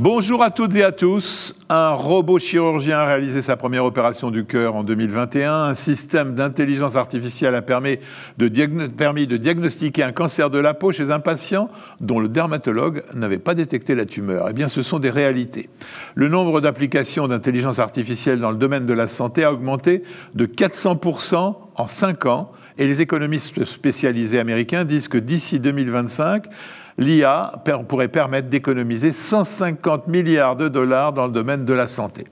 Bonjour à toutes et à tous. Un robot chirurgien a réalisé sa première opération du cœur en 2021. Un système d'intelligence artificielle a permis de diagnostiquer un cancer de la peau chez un patient dont le dermatologue n'avait pas détecté la tumeur. Eh bien, ce sont des réalités. Le nombre d'applications d'intelligence artificielle dans le domaine de la santé a augmenté de 400% en 5 ans. Et les économistes spécialisés américains disent que d'ici 2025, l'IA pourrait permettre d'économiser 150 milliards de dollars dans le domaine de la santé.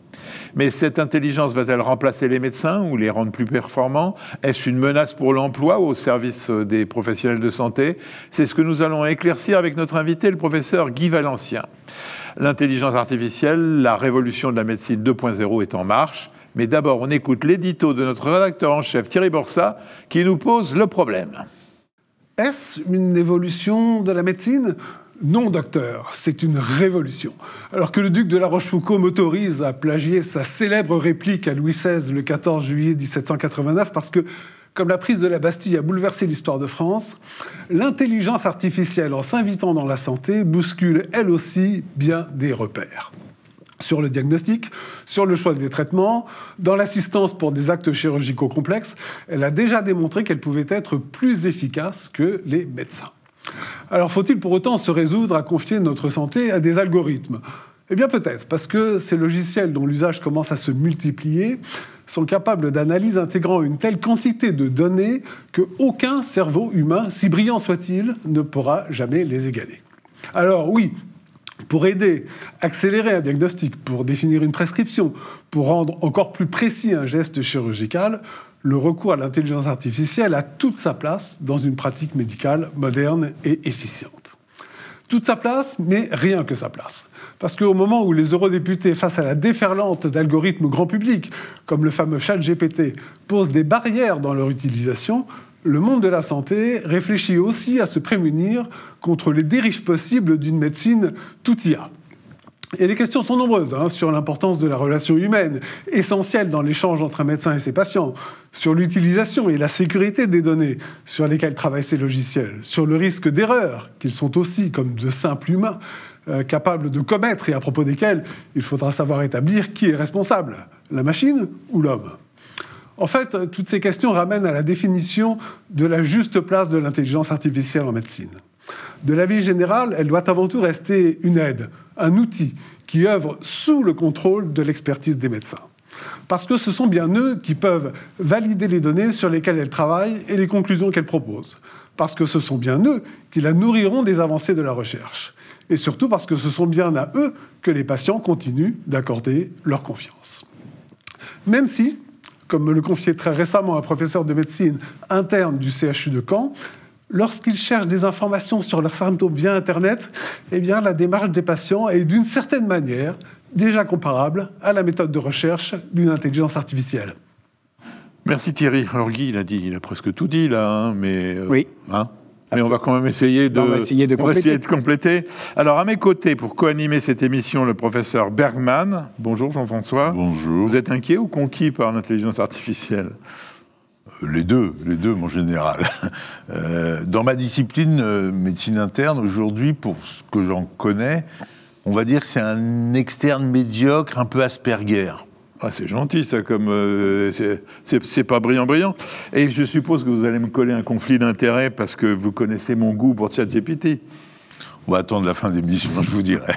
Mais cette intelligence va-t-elle remplacer les médecins ou les rendre plus performants? Est-ce une menace pour l'emploi ou au service des professionnels de santé? C'est ce que nous allons éclaircir avec notre invité, le professeur Guy Valencien. L'intelligence artificielle, la révolution de la médecine 2.0 est en marche. Mais d'abord, on écoute l'édito de notre rédacteur en chef, Thierry Borsat, qui nous pose le problème. Est-ce une évolution de la médecine? Non, docteur, c'est une révolution. Alors que le duc de La Rochefoucauld m'autorise à plagier sa célèbre réplique à Louis XVI le 14 juillet 1789, parce que, comme la prise de la Bastille a bouleversé l'histoire de France, l'intelligence artificielle, en s'invitant dans la santé, bouscule elle aussi bien des repères. Sur le diagnostic, sur le choix des traitements, dans l'assistance pour des actes chirurgicaux complexes, elle a déjà démontré qu'elle pouvait être plus efficace que les médecins. Alors faut-il pour autant se résoudre à confier notre santé à des algorithmes? Eh bien peut-être, parce que ces logiciels dont l'usage commence à se multiplier sont capables d'analyse intégrant une telle quantité de données qu'aucun cerveau humain, si brillant soit-il, ne pourra jamais les égaler. Alors oui, pour aider, accélérer un diagnostic, pour définir une prescription, pour rendre encore plus précis un geste chirurgical, le recours à l'intelligence artificielle a toute sa place dans une pratique médicale moderne et efficiente. Toute sa place, mais rien que sa place. Parce qu'au moment où les eurodéputés, face à la déferlante d'algorithmes grand public, comme le fameux ChatGPT, posent des barrières dans leur utilisation, le monde de la santé réfléchit aussi à se prémunir contre les dérives possibles d'une médecine tout IA. Et les questions sont nombreuses sur l'importance de la relation humaine, essentielle dans l'échange entre un médecin et ses patients, sur l'utilisation et la sécurité des données sur lesquelles travaillent ces logiciels, sur le risque d'erreur, qu'ils sont aussi, comme de simples humains, capables de commettre et à propos desquels il faudra savoir établir qui est responsable, la machine ou l'homme. En fait, toutes ces questions ramènent à la définition de la juste place de l'intelligence artificielle en médecine. De l'avis général, elle doit avant tout rester une aide, un outil qui œuvre sous le contrôle de l'expertise des médecins. Parce que ce sont bien eux qui peuvent valider les données sur lesquelles elle travaille et les conclusions qu'elle propose. Parce que ce sont bien eux qui la nourriront des avancées de la recherche. Et surtout parce que ce sont bien à eux que les patients continuent d'accorder leur confiance. Même si, comme me le confiait très récemment un professeur de médecine interne du CHU de Caen, lorsqu'ils cherchent des informations sur leurs symptômes via Internet, eh bien, la démarche des patients est d'une certaine manière déjà comparable à la méthode de recherche d'une intelligence artificielle. Merci Thierry. Alors Guy, il a presque tout dit là, mais... Oui. Mais on va quand même essayer de compléter. Alors, à mes côtés, pour co-animer cette émission, le professeur Bergmann. Bonjour Jean-François. Bonjour. Vous êtes inquiet ou conquis par l'intelligence artificielle? Les deux, mon général. Dans ma discipline, médecine interne, aujourd'hui, pour ce que j'en connais, on va dire que c'est un externe médiocre, un peu Asperger. Ah, c'est gentil, ça, comme... c'est pas brillant. Et je suppose que vous allez me coller un conflit d'intérêts parce que vous connaissez mon goût pour ChatGPT. On va attendre la fin de l'émission, je vous dirai.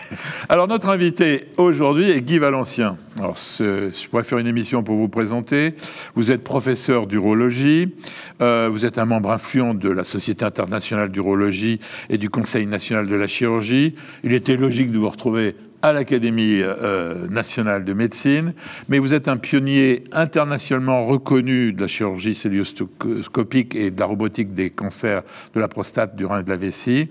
Alors, notre invité aujourd'hui est Guy Valencien. Alors, je pourrais faire une émission pour vous présenter. Vous êtes professeur d'urologie. Vous êtes un membre influent de la Société internationale d'urologie et du Conseil national de la chirurgie. Il était logique de vous retrouver à l'Académie nationale de médecine, mais vous êtes un pionnier internationalement reconnu de la chirurgie cœlioscopique et de la robotique des cancers de la prostate, du rein et de la vessie.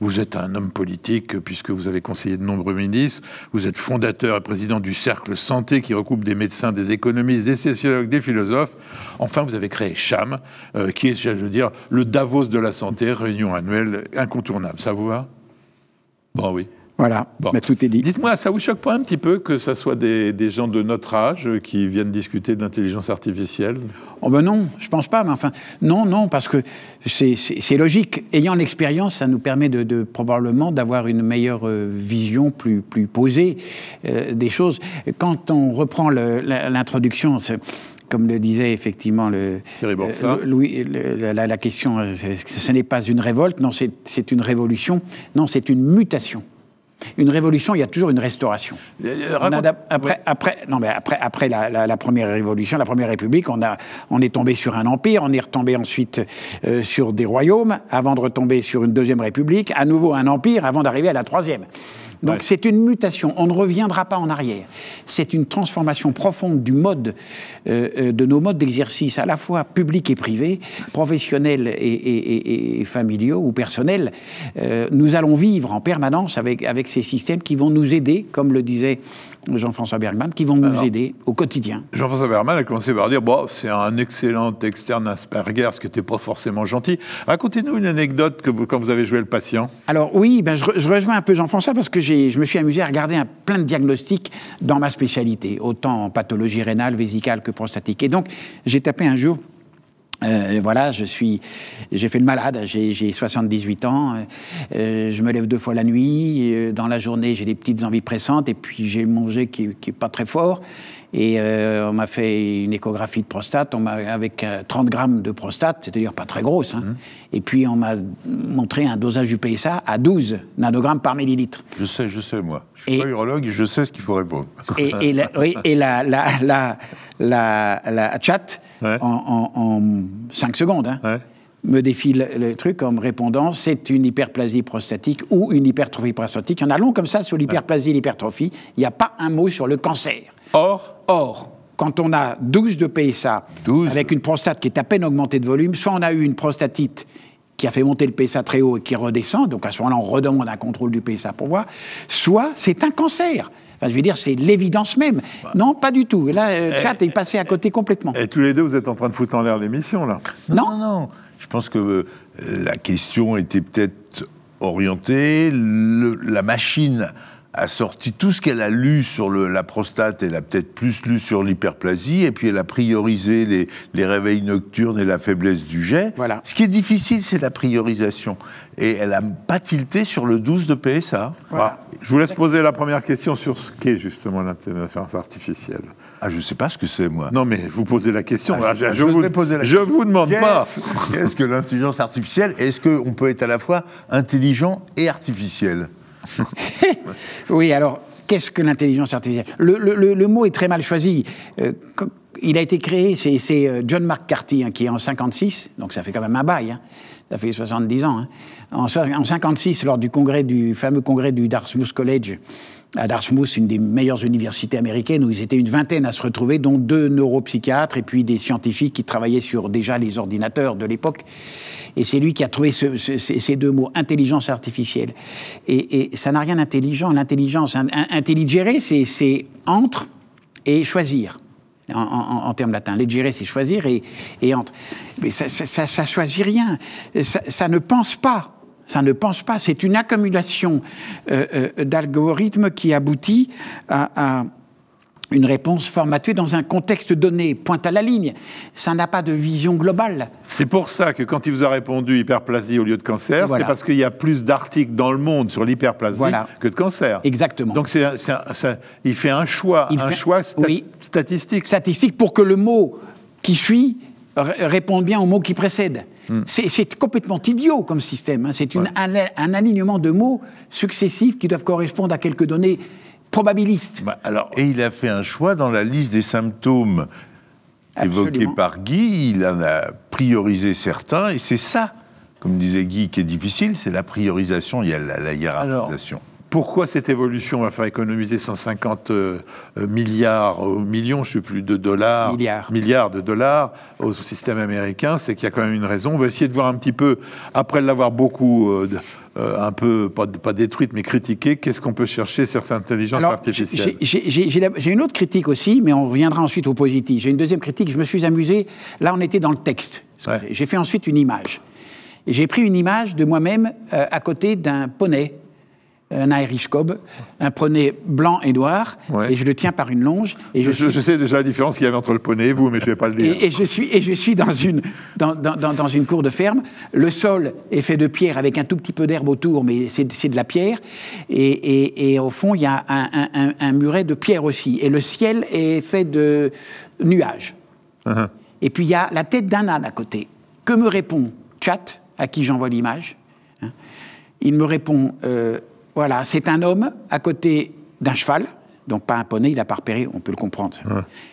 Vous êtes un homme politique puisque vous avez conseillé de nombreux ministres. Vous êtes fondateur et président du Cercle Santé qui recoupe des médecins, des économistes, des sociologues, des philosophes. Enfin, vous avez créé CHAM, qui est, je veux dire, le Davos de la santé, réunion annuelle incontournable. Ça vous va? Bon, oui. Voilà, Bon. mais tout est dit. Dites-moi, ça vous choque pas un petit peu que ça soit des gens de notre âge qui viennent discuter de l'intelligence artificielle? Oh ben non, je pense pas, mais enfin, non, parce que c'est logique. Ayant l'expérience, ça nous permet probablement d'avoir une meilleure vision, plus posée des choses. Quand on reprend l'introduction, comme le disait effectivement la question, ce n'est pas une révolte, non, c'est une révolution, non, c'est une mutation. Une révolution, il y a toujours une restauration. Après la première révolution, la première république, on est tombé sur un empire, on est retombé ensuite sur des royaumes, avant de retomber sur une deuxième république, à nouveau un empire, avant d'arriver à la troisième. Donc c'est une mutation, on ne reviendra pas en arrière. C'est une transformation profonde du mode, de nos modes d'exercice, à la fois publics et privés, professionnels et familiaux ou personnels. Nous allons vivre en permanence avec ces systèmes qui vont nous aider, comme le disait Jean-François Bergmann, qui vont nous aider au quotidien. Jean-François Bergmann a commencé par dire bon, c'est un excellent externe Asperger, ce qui n'était pas forcément gentil. Racontez-nous une anecdote quand vous avez joué le patient. Alors oui, je rejoins un peu Jean-François parce que je me suis amusé à regarder plein de diagnostics dans ma spécialité, autant en pathologie rénale, vésicale que prostatique. Et donc, j'ai tapé un jour. Voilà, j'ai fait le malade, j'ai 78 ans, je me lève 2 fois la nuit, dans la journée j'ai des petites envies pressantes, et puis j'ai le manger qui est pas très fort, et on m'a fait une échographie de prostate, avec 30 grammes de prostate, c'est-à-dire pas très grosse, hein, et puis on m'a montré un dosage du PSA à 12 nanogrammes par millilitre. Je sais, moi. Je suis pas urologue et je sais ce qu'il faut répondre. Et la chat, en 5 secondes, hein, me défile le truc en me répondant, c'est une hyperplasie prostatique ou une hypertrophie prostatique. Il y en a long comme ça sur l'hyperplasie et l'hypertrophie. Il n'y a pas un mot sur le cancer. Or, quand on a 12 de PSA, avec une prostate qui est à peine augmentée de volume, soit on a eu une prostatite qui a fait monter le PSA très haut et qui redescend, donc à ce moment-là, on redemande un contrôle du PSA pour voir, soit c'est un cancer. Enfin, je veux dire, c'est l'évidence même. Non, pas du tout. Et là, Chat est passé à côté complètement. Et tous les deux, vous êtes en train de foutre en l'air l'émission, là. Non. Je pense que la question était peut-être orientée. La machine a sorti tout ce qu'elle a lu sur la prostate, elle a peut-être plus lu sur l'hyperplasie, et puis elle a priorisé les réveils nocturnes et la faiblesse du jet. Voilà. Ce qui est difficile, c'est la priorisation. Et elle n'a pas tilté sur le 12 de PSA. Voilà. Je vous laisse poser la première question sur ce qu'est justement l'intelligence artificielle. Ah, je ne sais pas ce que c'est, moi. Non, mais vous posez la question. Je vous demande pas. Qu'est-ce que l'intelligence artificielle? Est-ce qu'on peut être à la fois intelligent et artificiel? Oui, alors, qu'est-ce que l'intelligence artificielle? Le mot est très mal choisi. Il a été créé, c'est John McCarthy, hein, qui est en 56, donc ça fait quand même un bail, hein, ça fait 70 ans. Hein. En 56, lors du fameux congrès du Dartmouth College, à Dartmouth, une des meilleures universités américaines, où ils étaient une vingtaine à se retrouver, dont 2 neuropsychiatres et puis des scientifiques qui travaillaient sur déjà les ordinateurs de l'époque. Et c'est lui qui a trouvé ces 2 mots, intelligence artificielle. Et ça n'a rien d'intelligent. L'intelligence, intelligere, c'est entre et choisir, en termes latins. Legere, c'est choisir et entre. Mais ça choisit rien. Ça ne pense pas. Ça ne pense pas. C'est une accumulation d'algorithmes qui aboutit à une réponse formatée dans un contexte donné, pointe à la ligne. Ça n'a pas de vision globale. C'est pour ça que quand il vous a répondu hyperplasie au lieu de cancer, c'est parce qu'il y a plus d'articles dans le monde sur l'hyperplasie que de cancer. Exactement. Donc il fait un choix, statistique. Statistique pour que le mot qui suit réponde bien au mot qui précède. C'est complètement idiot comme système. Hein. C'est un alignement de mots successifs qui doivent correspondre à quelques données probabiliste. Et il a fait un choix dans la liste des symptômes évoqués par Guy, il en a priorisé certains, et c'est ça, comme disait Guy, qui est difficile, c'est la priorisation, il y a la hiérarchisation. Pourquoi cette évolution va faire économiser 150 milliards, millions, je ne sais plus, de dollars, milliards de dollars au système américain? C'est qu'il y a quand même une raison. On va essayer de voir un petit peu, après l'avoir beaucoup, un peu, pas détruite, mais critiquée, qu'est-ce qu'on peut chercher sur cette intelligence artificielle? J'ai une autre critique aussi, mais on reviendra ensuite au positif. J'ai une deuxième critique, je me suis amusé, là on était dans le texte. J'ai fait ensuite une image. J'ai pris une image de moi-même à côté d'un poney. un Irish Cob, un poney blanc et noir, et je le tiens par une longe. Et je sais déjà la différence qu'il y avait entre le poney et vous, mais je ne vais pas le dire. Et je suis dans une cour de ferme. Le sol est fait de pierre avec un tout petit peu d'herbe autour, mais c'est de la pierre. Et au fond, il y a un muret de pierre aussi. Et le ciel est fait de nuages. Et puis il y a la tête d'un âne à côté. Que me répond Chat, à qui j'envoie l'image? Il me répond, voilà, c'est un homme à côté d'un cheval, donc pas un poney, il n'a pas repéré, on peut le comprendre.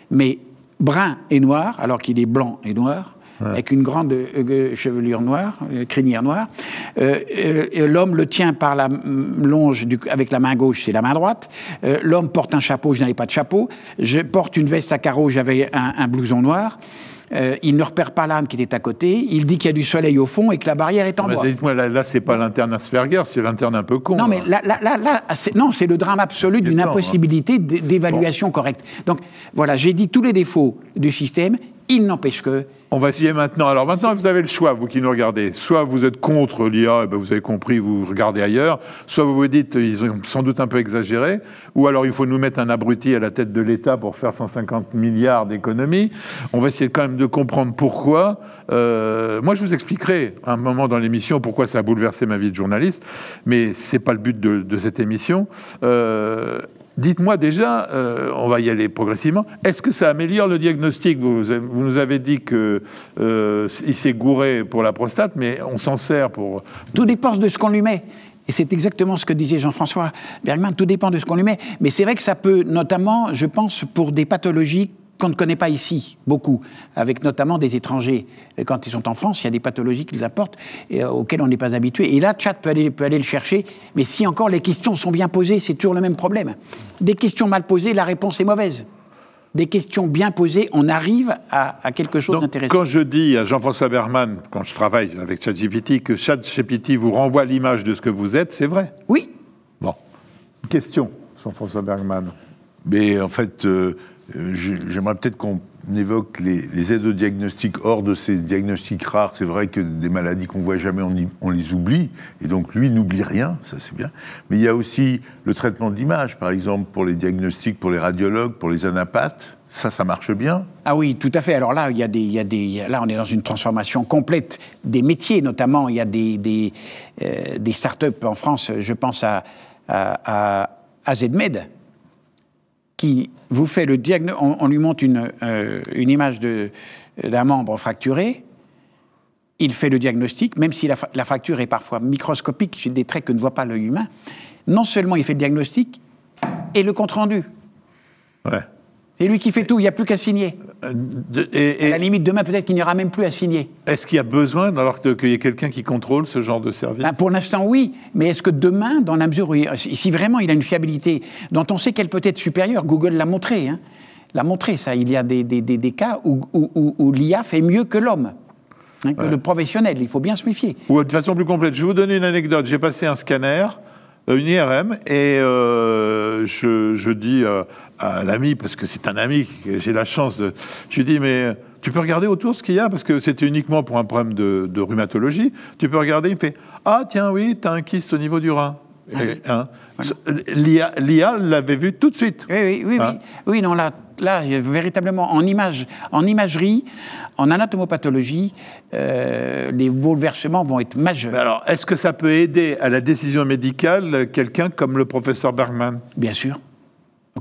Mais brun et noir, alors qu'il est blanc et noir, avec une grande chevelure noire, crinière noire. L'homme le tient par la longe avec la main gauche, c'est la main droite. L'homme porte un chapeau, je n'avais pas de chapeau. Je porte une veste à carreaux, j'avais un blouson noir. Il ne repère pas l'âne qui était à côté. Il dit qu'il y a du soleil au fond et que la barrière est en bois. Dites-moi, là c'est pas l'interne Asperger, c'est l'interne un peu con. Non, mais là c'est le drame absolu d'une impossibilité d'évaluation correcte. Donc, voilà, j'ai dit tous les défauts du système. Il n'empêche que... On va essayer maintenant. Alors maintenant, vous avez le choix, vous qui nous regardez. Soit vous êtes contre l'IA, vous avez compris, vous regardez ailleurs. Soit vous vous dites, ils ont sans doute un peu exagéré. Ou alors, il faut nous mettre un abruti à la tête de l'État pour faire 150 milliards d'économies. On va essayer quand même de comprendre pourquoi. Moi, je vous expliquerai à un moment dans l'émission pourquoi ça a bouleversé ma vie de journaliste. Mais c'est pas le but de cette émission. Dites-moi déjà, on va y aller progressivement, est-ce que ça améliore le diagnostic? Vous nous avez dit qu'il s'est gouré pour la prostate, mais on s'en sert pour... Tout dépend de ce qu'on lui met. Et c'est exactement ce que disait Jean-François Bergmann, tout dépend de ce qu'on lui met. Mais c'est vrai que ça peut, notamment, je pense, pour des pathologies qu'on ne connaît pas ici, beaucoup, avec notamment des étrangers. Et quand ils sont en France, il y a des pathologies qu'ils apportent et auxquelles on n'est pas habitué. Et là, Chat peut aller le chercher, mais si encore les questions sont bien posées, c'est toujours le même problème. Des questions mal posées, la réponse est mauvaise. Des questions bien posées, on arrive à quelque chose d'intéressant. Quand je dis à Jean-François Bergmann, quand je travaille avec ChatGPT, que ChatGPT vous renvoie l'image de ce que vous êtes, c'est vrai? Oui. Bon. Question, Jean-François Bergmann. Mais en fait... j'aimerais peut-être qu'on évoque les aides au diagnostic hors de ces diagnostics rares. C'est vrai que des maladies qu'on ne voit jamais, on les oublie. Et donc, lui, n'oublie rien, ça c'est bien. Mais il y a aussi le traitement de l'image, par exemple, pour les diagnostics, pour les radiologues, pour les anapathes. Ça marche bien. Ah oui, tout à fait. Alors là, là, on est dans une transformation complète des métiers, notamment. Il y a des start-up en France, je pense à ZMed, qui vous fait le diagnostic, on lui monte une image d'un membre fracturé, il fait le diagnostic, même si la fracture est parfois microscopique, j'ai des traits que ne voit pas l'œil humain, non seulement il fait le diagnostic, et le compte-rendu. Ouais. C'est lui qui fait tout, il n'y a plus qu'à signer. À la limite, demain, peut-être qu'il n'y aura même plus à signer. Est-ce qu'il y a besoin, alors qu'il y ait quelqu'un qui contrôle ce genre de service? Pour l'instant, oui. Mais est-ce que demain, dans la mesure où... Si vraiment il a une fiabilité dont on sait qu'elle peut être supérieure, Google l'a montré, l'a montré, ça. Il y a des cas où l'IA fait mieux que l'homme, que le professionnel. Il faut bien se méfier. Ou de façon plus complète, je vais vous donner une anecdote. J'ai passé un scanner, une IRM, et je dis à l'ami, parce que c'est un ami, j'ai la chance de... Je lui dis, mais tu peux regarder autour ce qu'il y a, parce que c'était uniquement pour un problème de rhumatologie. Tu peux regarder, il me fait, ah tiens, oui, t'as un kyste au niveau du rein. L'IA l'avait vu tout de suite. Oui, non, là, véritablement, en imagerie, en anatomopathologie, les bouleversements vont être majeurs. Mais alors, est-ce que ça peut aider à la décision médicale quelqu'un comme le professeur Bergmann? Bien sûr.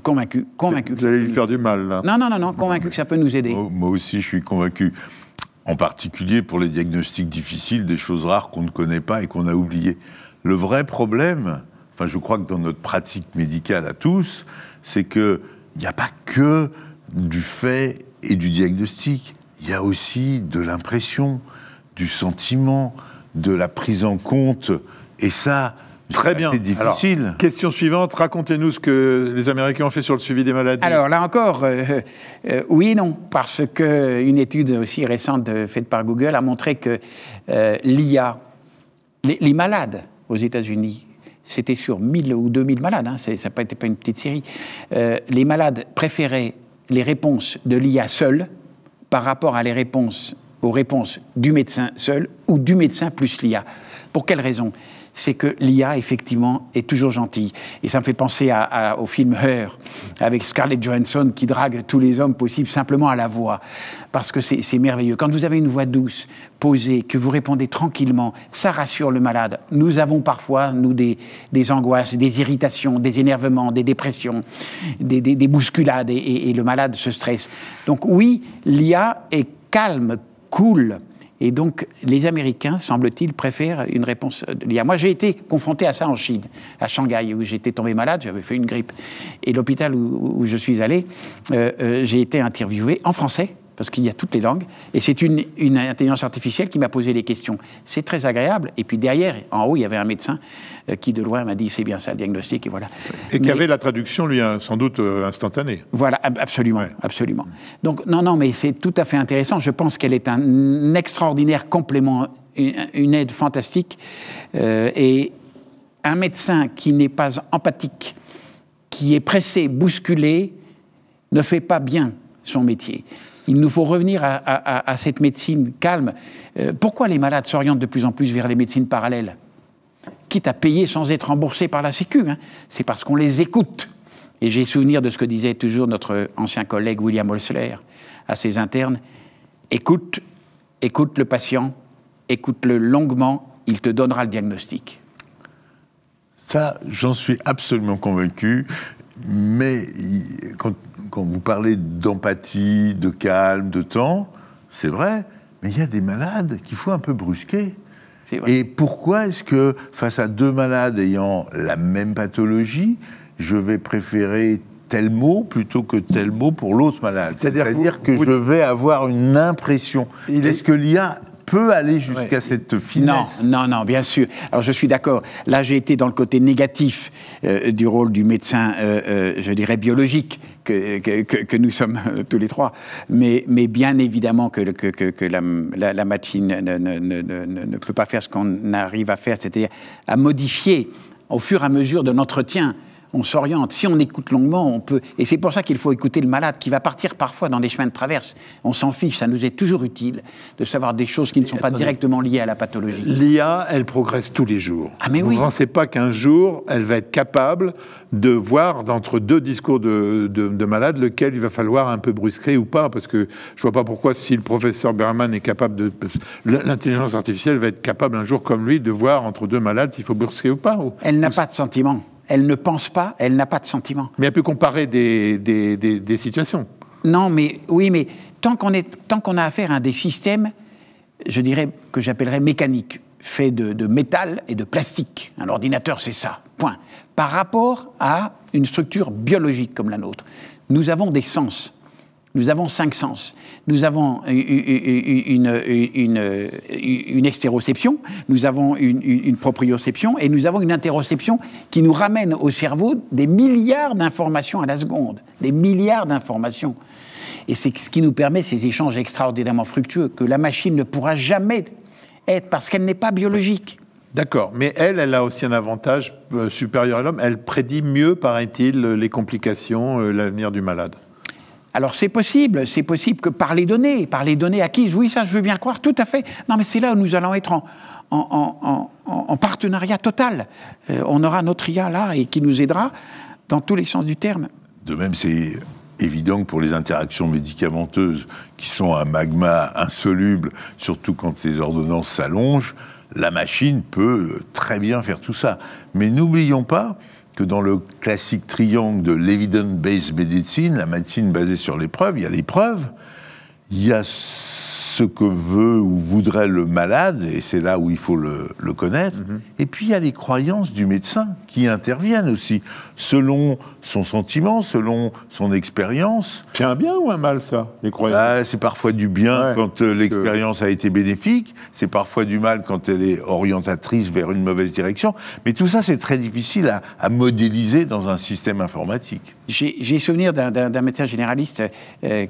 Convaincu. Vous allez lui faire du mal, là. Non, convaincu que ça peut nous aider. Moi aussi, je suis convaincu. En particulier pour les diagnostics difficiles, des choses rares qu'on ne connaît pas et qu'on a oubliées. Le vrai problème, enfin, je crois que dans notre pratique médicale à tous, c'est qu'il n'y a pas que du fait et du diagnostic. Il y a aussi de l'impression, du sentiment, de la prise en compte. Et ça, très bien. C'est difficile. Alors, question suivante, racontez-nous ce que les Américains ont fait sur le suivi des maladies. Alors là encore, oui et non, parce qu'une étude aussi récente faite par Google a montré que l'IA, les malades aux États-Unis, c'était sur 1000 ou 2000 malades, ça n'a pas été une petite série, les malades préféraient les réponses de l'IA seule par rapport aux réponses du médecin seul ou du médecin plus l'IA. Pour quelle raison ? c'est que l'IA, effectivement, est toujours gentille. Et ça me fait penser au film Her, avec Scarlett Johansson qui drague tous les hommes possibles simplement à la voix. Parce que c'est merveilleux. Quand vous avez une voix douce, posée, que vous répondez tranquillement, ça rassure le malade. Nous avons parfois, nous, des angoisses, des irritations, des énervements, des dépressions, des bousculades, et le malade se stresse. Donc oui, l'IA est calme, cool. Et donc, les Américains, semble-t-il, préfèrent une réponse de l'IA. Moi, j'ai été confronté à ça en Chine, à Shanghai, où j'étais tombé malade, j'avais fait une grippe. Et l'hôpital où je suis allé, j'ai été interviewé en français, parce qu'il y a toutes les langues, et c'est une intelligence artificielle qui m'a posé les questions. C'est très agréable. Et puis derrière, en haut, il y avait un médecin qui, de loin, m'a dit « c'est bien ça, le diagnostic », et voilà. Et qui avait la traduction, lui, sans doute instantanée. Voilà, absolument, ouais. Absolument. Donc, non, mais c'est tout à fait intéressant. Je pense qu'elle est un extraordinaire complément, une aide fantastique. Et un médecin qui n'est pas empathique, qui est pressé, bousculé, ne fait pas bien son métier. Il nous faut revenir à cette médecine calme. Pourquoi les malades s'orientent de plus en plus vers les médecines parallèles, quitte à payer sans être remboursés par la Sécu, hein? C'est parce qu'on les écoute. Et j'ai souvenir de ce que disait toujours notre ancien collègue William Holsler à ses internes. Écoute le patient, écoute-le longuement, il te donnera le diagnostic. Ça, j'en suis absolument convaincu. Mais quand vous parlez d'empathie, de calme, de temps, c'est vrai, mais il y a des malades qu'il faut un peu brusquer. C'est vrai. Et pourquoi est-ce que, face à deux malades ayant la même pathologie, je vais préférer tel mot plutôt que tel mot pour l'autre malade? C'est-à-dire que je vais avoir une impression. Est-ce que l'IA peut aller jusqu'à cette finesse? Non, bien sûr. Alors, je suis d'accord. Là, j'ai été dans le côté négatif du rôle du médecin, je dirais, biologique, que nous sommes tous les trois. Mais bien évidemment que la machine ne peut pas faire ce qu'on arrive à faire, c'est-à-dire à modifier au fur et à mesure de l'entretien. On s'oriente. Si on écoute longuement, on peut... Et c'est pour ça qu'il faut écouter le malade, qui va partir parfois dans des chemins de traverse. On s'en fiche, ça nous est toujours utile de savoir des choses qui ne sont pas directement liées à la pathologie. L'IA, elle progresse tous les jours. Ah mais oui. Vous ne pensez pas qu'un jour, elle va être capable de voir, d'entre deux discours de malades, lequel il va falloir un peu brusquer ou pas? Parce que je ne vois pas pourquoi, si le professeur Berman est capable de... L'intelligence artificielle va être capable un jour, comme lui, de voir entre deux malades s'il faut brusquer ou pas. Elle n'a pas de sentiment. Elle ne pense pas, elle n'a pas de sentiment. Mais elle peut comparer des situations. Non, mais oui, mais tant qu'on a affaire à des systèmes, je dirais, que j'appellerais mécaniques, faits de métal et de plastique. Un ordinateur, c'est ça, point. Par rapport à une structure biologique comme la nôtre, nous avons des sens. Nous avons 5 sens. Nous avons une extéroception, nous avons une proprioception, et nous avons une interoception qui nous ramène au cerveau des milliards d'informations à la seconde. Des milliards d'informations. Et c'est ce qui nous permet ces échanges extraordinairement fructueux que la machine ne pourra jamais être, parce qu'elle n'est pas biologique. D'accord, mais elle a aussi un avantage supérieur à l'homme. Elle prédit mieux, paraît-il, les complications, l'avenir du malade. Alors c'est possible que par les données acquises, oui, ça je veux bien croire, tout à fait. Non, mais c'est là où nous allons être en partenariat total. On aura notre IA là et qui nous aidera dans tous les sens du terme. De même, c'est évident que pour les interactions médicamenteuses, qui sont un magma insoluble, surtout quand les ordonnances s'allongent, la machine peut très bien faire tout ça. Mais n'oublions pas que dans le classique triangle de l'evidence-based medicine, la médecine basée sur les preuves, il y a les preuves, il y a ce que veut ou voudrait le malade, et c'est là où il faut le connaître, et puis il y a les croyances du médecin qui interviennent aussi, selon son sentiment, selon son expérience. C'est un bien ou un mal, ça, les croyances? C'est parfois du bien quand l'expérience a été bénéfique, c'est parfois du mal quand elle est orientatrice vers une mauvaise direction, mais tout ça c'est très difficile à modéliser dans un système informatique. J'ai souvenir d'un médecin généraliste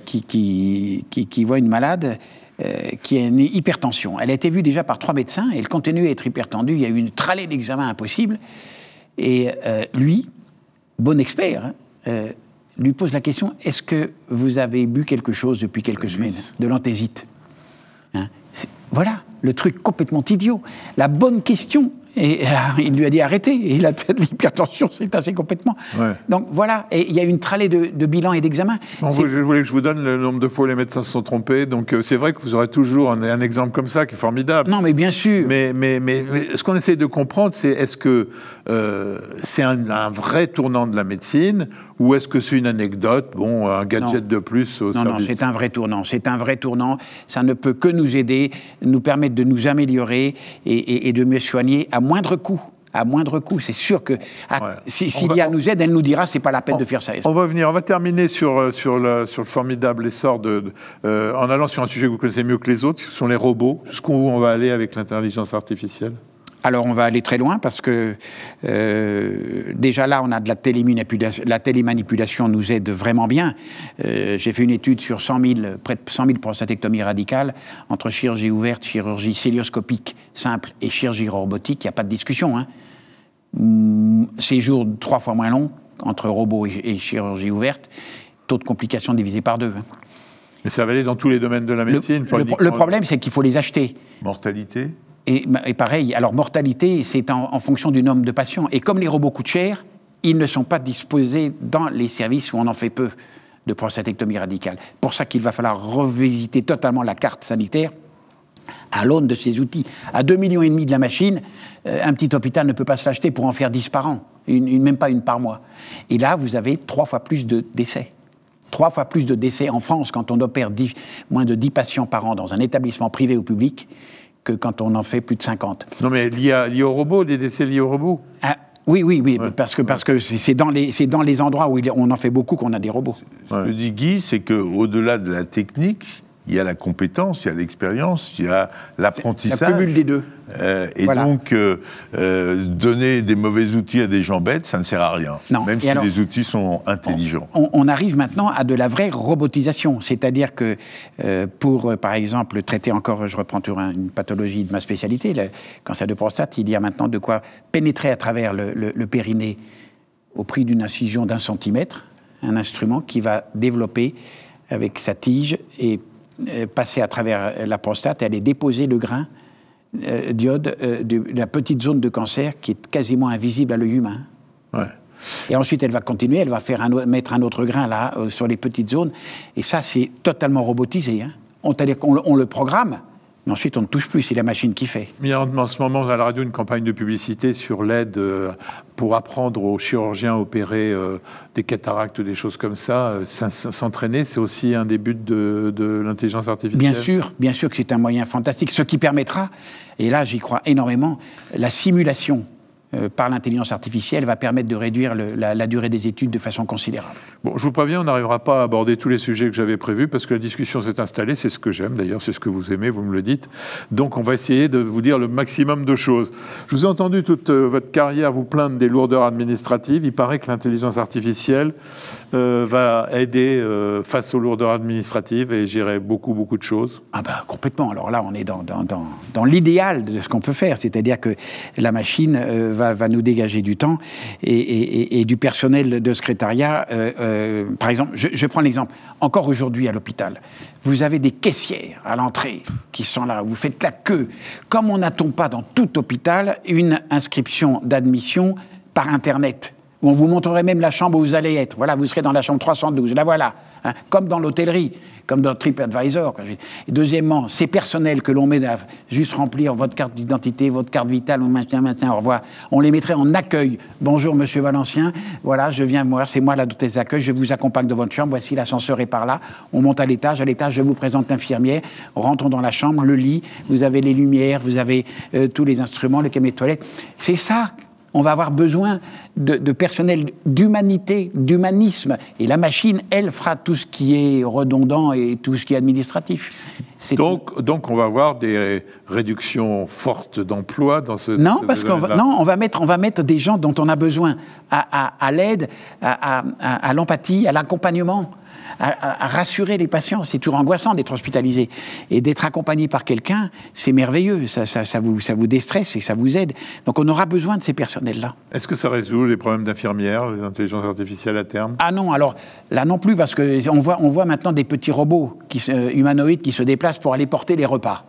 qui voit une malade qui a une hypertension. Elle a été vue déjà par 3 médecins, et elle continue à être hypertendue, il y a eu une tralée d'examen impossible, et lui, bon expert, lui pose la question, est-ce que vous avez bu quelque chose depuis quelques semaines? De l'anthésite. Voilà, le truc complètement idiot. La bonne question, Et il lui a dit arrêtez. Et il a l'hypertension s'est tassée complètement. Ouais. Donc voilà, et il y a une tralée de bilans et d'examens. Bon, je voulais que je vous donne le nombre de fois où les médecins se sont trompés. Donc c'est vrai que vous aurez toujours un exemple comme ça qui est formidable. Non, mais bien sûr. Mais ce qu'on essaie de comprendre, c'est est-ce que c'est un vrai tournant de la médecine ou est-ce que c'est une anecdote, bon, un gadget de plus au service? Non, c'est un vrai tournant. C'est un vrai tournant. Ça ne peut que nous aider, nous permettre de nous améliorer et de mieux soigner à moindre coût. À moindre coût, c'est sûr que si l'IA nous aide, elle nous dira c'est pas la peine de faire ça. On va terminer sur le formidable essor en allant sur un sujet que vous connaissez mieux que les autres, ce sont les robots. Jusqu'où on va aller avec l'intelligence artificielle? Alors, on va aller très loin parce que déjà là, on a de la télémanipulation. La télémanipulation nous aide vraiment bien. J'ai fait une étude sur près de 100 000 prostatectomies radicales entre chirurgie ouverte, chirurgie cœlioscopique simple et chirurgie robotique. Il n'y a pas de discussion. Séjour 3 fois moins long entre robot et chirurgie ouverte. Taux de complications divisé par 2. Mais ça va aller dans tous les domaines de la médecine. Le problème, c'est qu'il faut les acheter. Mortalité? Et pareil, alors mortalité, c'est en fonction du nombre de patients. Et comme les robots coûtent cher, ils ne sont pas disposés dans les services où on en fait peu de prostatectomie radicale. Pour ça qu'il va falloir revisiter totalement la carte sanitaire à l'aune de ces outils. À 2,5 millions de la machine, un petit hôpital ne peut pas se l'acheter pour en faire 10 par an, même pas une par mois. Et là, vous avez 3 fois plus de décès. 3 fois plus de décès en France quand on opère moins de 10 patients par an dans un établissement privé ou public que quand on en fait plus de 50. Non, mais lié au robot, des décès liés au robot? Oui, ouais. parce que c'est dans les endroits où on en fait beaucoup qu'on a des robots. Ce que dit Guy, c'est qu'au-delà de la technique, il y a la compétence, il y a l'expérience, il y a l'apprentissage. La cumul des deux. Donc, donner des mauvais outils à des gens bêtes, ça ne sert à rien, même si les outils sont intelligents. On arrive maintenant à de la vraie robotisation, c'est-à-dire que pour, par exemple, traiter encore, je reprends toujours une pathologie de ma spécialité, le cancer de prostate, il y a maintenant de quoi pénétrer à travers le périnée au prix d'une incision d'1 centimètre, un instrument qui va développer avec sa tige et passer à travers la prostate et aller déposer le grain d'iode de la petite zone de cancer qui est quasiment invisible à l'œil humain. Ouais. Et ensuite, elle va continuer, elle va mettre un autre grain là, sur les petites zones. Et ça, c'est totalement robotisé. C'est-à-dire qu'on le programme, mais ensuite, on ne touche plus, c'est la machine qui fait. Il y a en ce moment à la radio une campagne de publicité sur l'aide pour apprendre aux chirurgiens à opérer des cataractes, des choses comme ça. S'entraîner, c'est aussi un des buts de l'intelligence artificielle. Bien sûr que c'est un moyen fantastique. Ce qui permettra, et là j'y crois énormément, la simulation par l'intelligence artificielle va permettre de réduire la durée des études de façon considérable. Bon, je vous préviens, on n'arrivera pas à aborder tous les sujets que j'avais prévus parce que la discussion s'est installée, c'est ce que j'aime d'ailleurs, c'est ce que vous aimez, vous me le dites. Donc on va essayer de vous dire le maximum de choses. Je vous ai entendu toute votre carrière vous plaindre des lourdeurs administratives. Il paraît que l'intelligence artificielle va aider face aux lourdeurs administratives et gérer beaucoup de choses. Ah bah complètement, alors là on est dans l'idéal de ce qu'on peut faire, c'est-à-dire que la machine va nous dégager du temps et du personnel de secrétariat. Par exemple, je prends l'exemple, encore aujourd'hui à l'hôpital, vous avez des caissières à l'entrée qui sont là, vous faites la queue. Comment n'a-t-on pas dans tout hôpital une inscription d'admission par Internet? On vous montrerait même la chambre où vous allez être. Voilà, vous serez dans la chambre 312, la voilà. Comme dans l'hôtellerie, comme dans TripAdvisor. Et deuxièmement, ces personnels que l'on met à juste remplir votre carte d'identité, votre carte vitale, au revoir, on les mettrait en accueil. Bonjour, monsieur Valencien, voilà, je viens voir, c'est moi la d'hôtesse d'accueil, je vous accompagne dans votre chambre, voici l'ascenseur est par là, on monte à l'étage, je vous présente l'infirmière, rentrons dans la chambre, le lit, vous avez les lumières, vous avez tous les instruments, le cabinet de toilette. C'est ça. On va avoir besoin de personnel d'humanité, d'humanisme. Et la machine, elle, fera tout ce qui est redondant et tout ce qui est administratif. Donc on va avoir des réductions fortes d'emplois dans ce... Non, parce on va mettre des gens dont on a besoin à l'aide, à l'empathie, à l'accompagnement. À rassurer les patients. C'est toujours angoissant d'être hospitalisé. Et d'être accompagné par quelqu'un, c'est merveilleux. Ça vous déstresse et ça vous aide. Donc on aura besoin de ces personnels-là. Est-ce que ça résout les problèmes d'infirmières, l'intelligence artificielle à terme? Ah non, alors là non plus, parce qu'on voit maintenant des petits robots humanoïdes qui se déplacent pour aller porter les repas.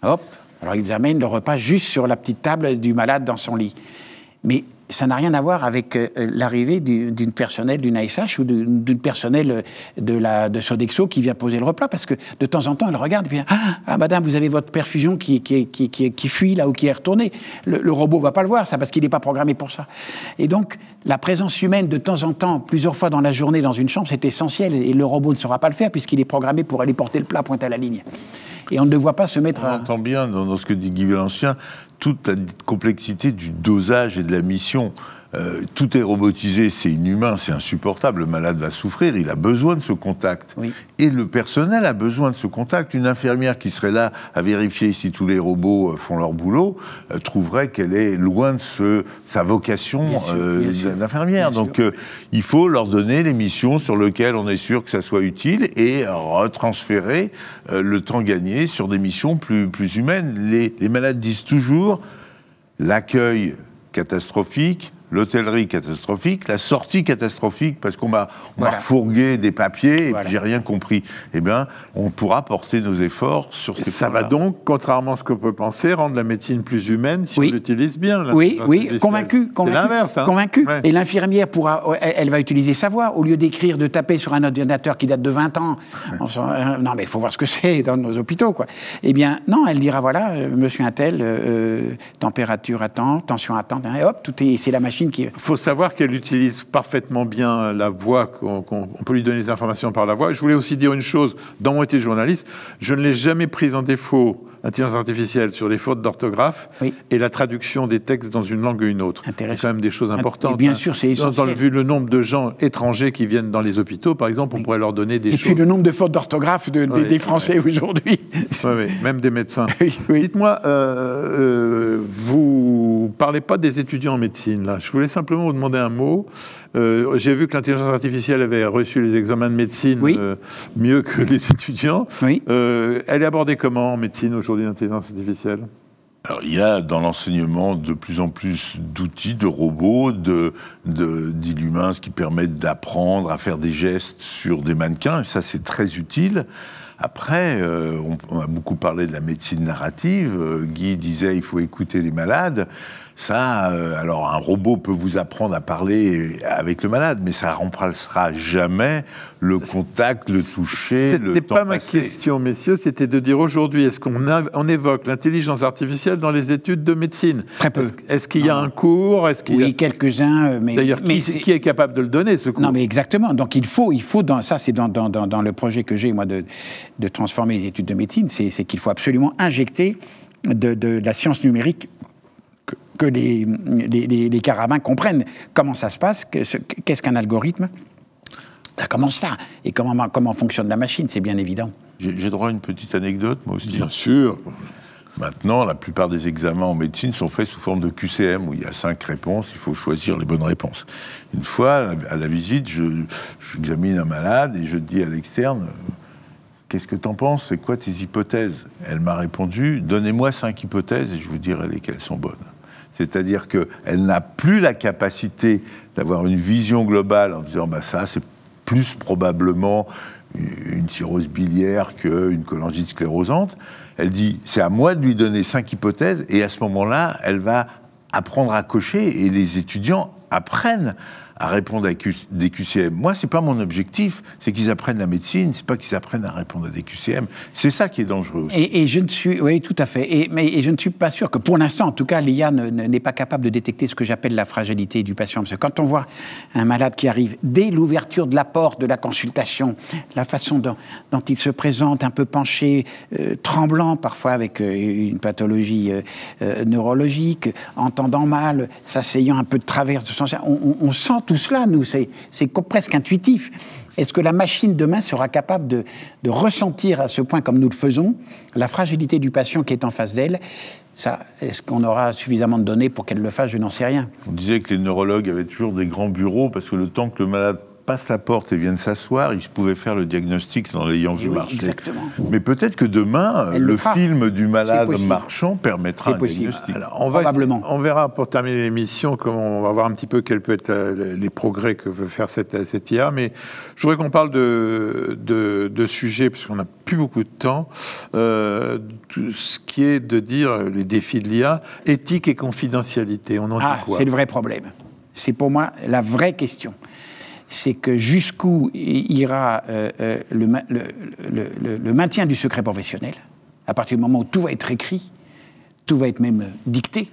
Hop, Alors ils amènent le repas juste sur la petite table du malade dans son lit. Mais ça n'a rien à voir avec l'arrivée d'une personnelle d'une ASH ou d'une personnelle de Sodexo qui vient poser le repas, parce que de temps en temps, elle regarde et puis ah madame, vous avez votre perfusion qui fuit là ou qui est retournée. Le robot va pas le voir, ça, parce qu'il n'est pas programmé pour ça. Et donc, la présence humaine de temps en temps, plusieurs fois dans la journée dans une chambre, c'est essentiel, et le robot ne saura pas le faire puisqu'il est programmé pour aller porter le plat pointe à la ligne. Et on ne le voit pas se mettre On entend bien dans ce que dit Guy Vélancien toute la complexité du dosage et de la mission. Tout est robotisé, c'est inhumain, c'est insupportable. Le malade va souffrir, il a besoin de ce contact. Oui. Et le personnel a besoin de ce contact. Une infirmière qui serait là à vérifier si tous les robots font leur boulot trouverait qu'elle est loin de sa vocation d'infirmière. Donc il faut leur donner les missions sur lesquelles on est sûr que ça soit utile et retransférer le temps gagné sur des missions plus humaines. Les malades disent toujours l'accueil catastrophique, l'hôtellerie catastrophique, la sortie catastrophique, parce qu'on m'a refourgué des papiers et puis j'ai rien compris. Eh bien, on pourra porter nos efforts sur ces points-là. Ça va donc, contrairement à ce qu'on peut penser, rendre la médecine plus humaine si on l'utilise bien. Oui, convaincu. C'est l'inverse. Convaincu. Ouais. Et l'infirmière elle va utiliser sa voix, au lieu d'écrire, de taper sur un ordinateur qui date de 20 ans. Non, mais il faut voir ce que c'est dans nos hôpitaux, quoi. Eh bien, non, elle dira, voilà, monsieur Untel, température à temps, tension à temps, et hop, c'est la machine. Il faut savoir qu'elle utilise parfaitement bien la voix, on peut lui donner des informations par la voix. Je voulais aussi dire une chose, dans mon métier de journaliste, je ne l'ai jamais prise en défaut, l'intelligence artificielle, sur les fautes d'orthographe et la traduction des textes dans une langue ou une autre. C'est quand même des choses importantes. Et bien sûr, c'est essentiel. Vu le nombre de gens étrangers qui viennent dans les hôpitaux, par exemple, on pourrait leur donner des choses. Et puis le nombre de fautes d'orthographe des Français aujourd'hui. Oui, même des médecins. Dites-moi, vous parlez pas des étudiants en médecine, là. Je voulais simplement vous demander un mot. J'ai vu que l'intelligence artificielle avait reçu les examens de médecine mieux que les étudiants. Oui. Elle est abordée comment en médecine aujourd'hui, l'intelligence artificielle ? Alors, il y a dans l'enseignement de plus en plus d'outils, de robots, d'Illumins qui permettent d'apprendre à faire des gestes sur des mannequins, et ça c'est très utile. Après, on a beaucoup parlé de la médecine narrative. Guy disait il faut écouter les malades. Ça, alors un robot peut vous apprendre à parler avec le malade, mais ça ne remplacera jamais le contact, le toucher, le temps passé. C'était pas ma question, messieurs, c'était de dire aujourd'hui, est-ce qu'on évoque l'intelligence artificielle dans les études de médecine ? Très peu. Est-ce qu'il y a un cours ? Oui, quelques-uns, mais... D'ailleurs, qui est capable de le donner, ce cours ? Non, mais exactement. Donc il faut ça c'est dans le projet que j'ai, moi, de transformer les études de médecine, c'est qu'il faut absolument injecter de la science numérique, que les carabins comprennent comment ça se passe, qu'est-ce qu'un algorithme. Ça commence là. Et comment fonctionne la machine, c'est bien évident. J'ai droit à une petite anecdote, moi aussi. Bien sûr. Maintenant, la plupart des examens en médecine sont faits sous forme de QCM, où il y a 5 réponses, il faut choisir les bonnes réponses. Une fois, à la visite, j'examine un malade et je dis à l'externe... Qu'est-ce que t'en penses ? C'est quoi tes hypothèses ? Elle m'a répondu, donnez-moi 5 hypothèses et je vous dirai lesquelles sont bonnes. C'est-à-dire qu'elle n'a plus la capacité d'avoir une vision globale en disant, ça, c'est plus probablement une cirrhose biliaire qu'une cholangite sclérosante. Elle dit, c'est à moi de lui donner 5 hypothèses et à ce moment-là, elle va apprendre à cocher et les étudiants apprennent à répondre à des QCM. Moi, c'est pas mon objectif, c'est qu'ils apprennent la médecine, c'est pas qu'ils apprennent à répondre à des QCM. C'est ça qui est dangereux aussi. Et je ne suis... Oui, tout à fait. Et je ne suis pas sûr que, pour l'instant, en tout cas, l'IA n'est pas capable de détecter ce que j'appelle la fragilité du patient. Parce que quand on voit un malade qui arrive, dès l'ouverture de la porte de la consultation, la façon dont il se présente, un peu penché, tremblant, parfois avec une pathologie neurologique, entendant mal, s'asseyant un peu de travers de son... On sent tout cela, nous, c'est presque intuitif. Est-ce que la machine demain sera capable de ressentir à ce point, comme nous le faisons, la fragilité du patient qui est en face d'elle ? Est-ce qu'on aura suffisamment de données pour qu'elle le fasse ? Je n'en sais rien. On disait que les neurologues avaient toujours des grands bureaux parce que le temps que le malade passent la porte et viennent s'asseoir, ils pouvaient faire le diagnostic en l'ayant vu marcher. Exactement. Mais peut-être que demain, le film du malade marchant permettra un diagnostic. Alors, Probablement. on verra pour terminer l'émission comment on va voir un petit peu quels peuvent être les progrès que veut faire cette IA. Mais je voudrais qu'on parle de sujets, parce qu'on n'a plus beaucoup de temps, tout ce qui est de dire les défis de l'IA, éthique et confidentialité. On en dit quoi ? C'est le vrai problème. C'est pour moi la vraie question. C'est que jusqu'où ira le maintien du secret professionnel, à partir du moment où tout va être écrit, tout va être même dicté.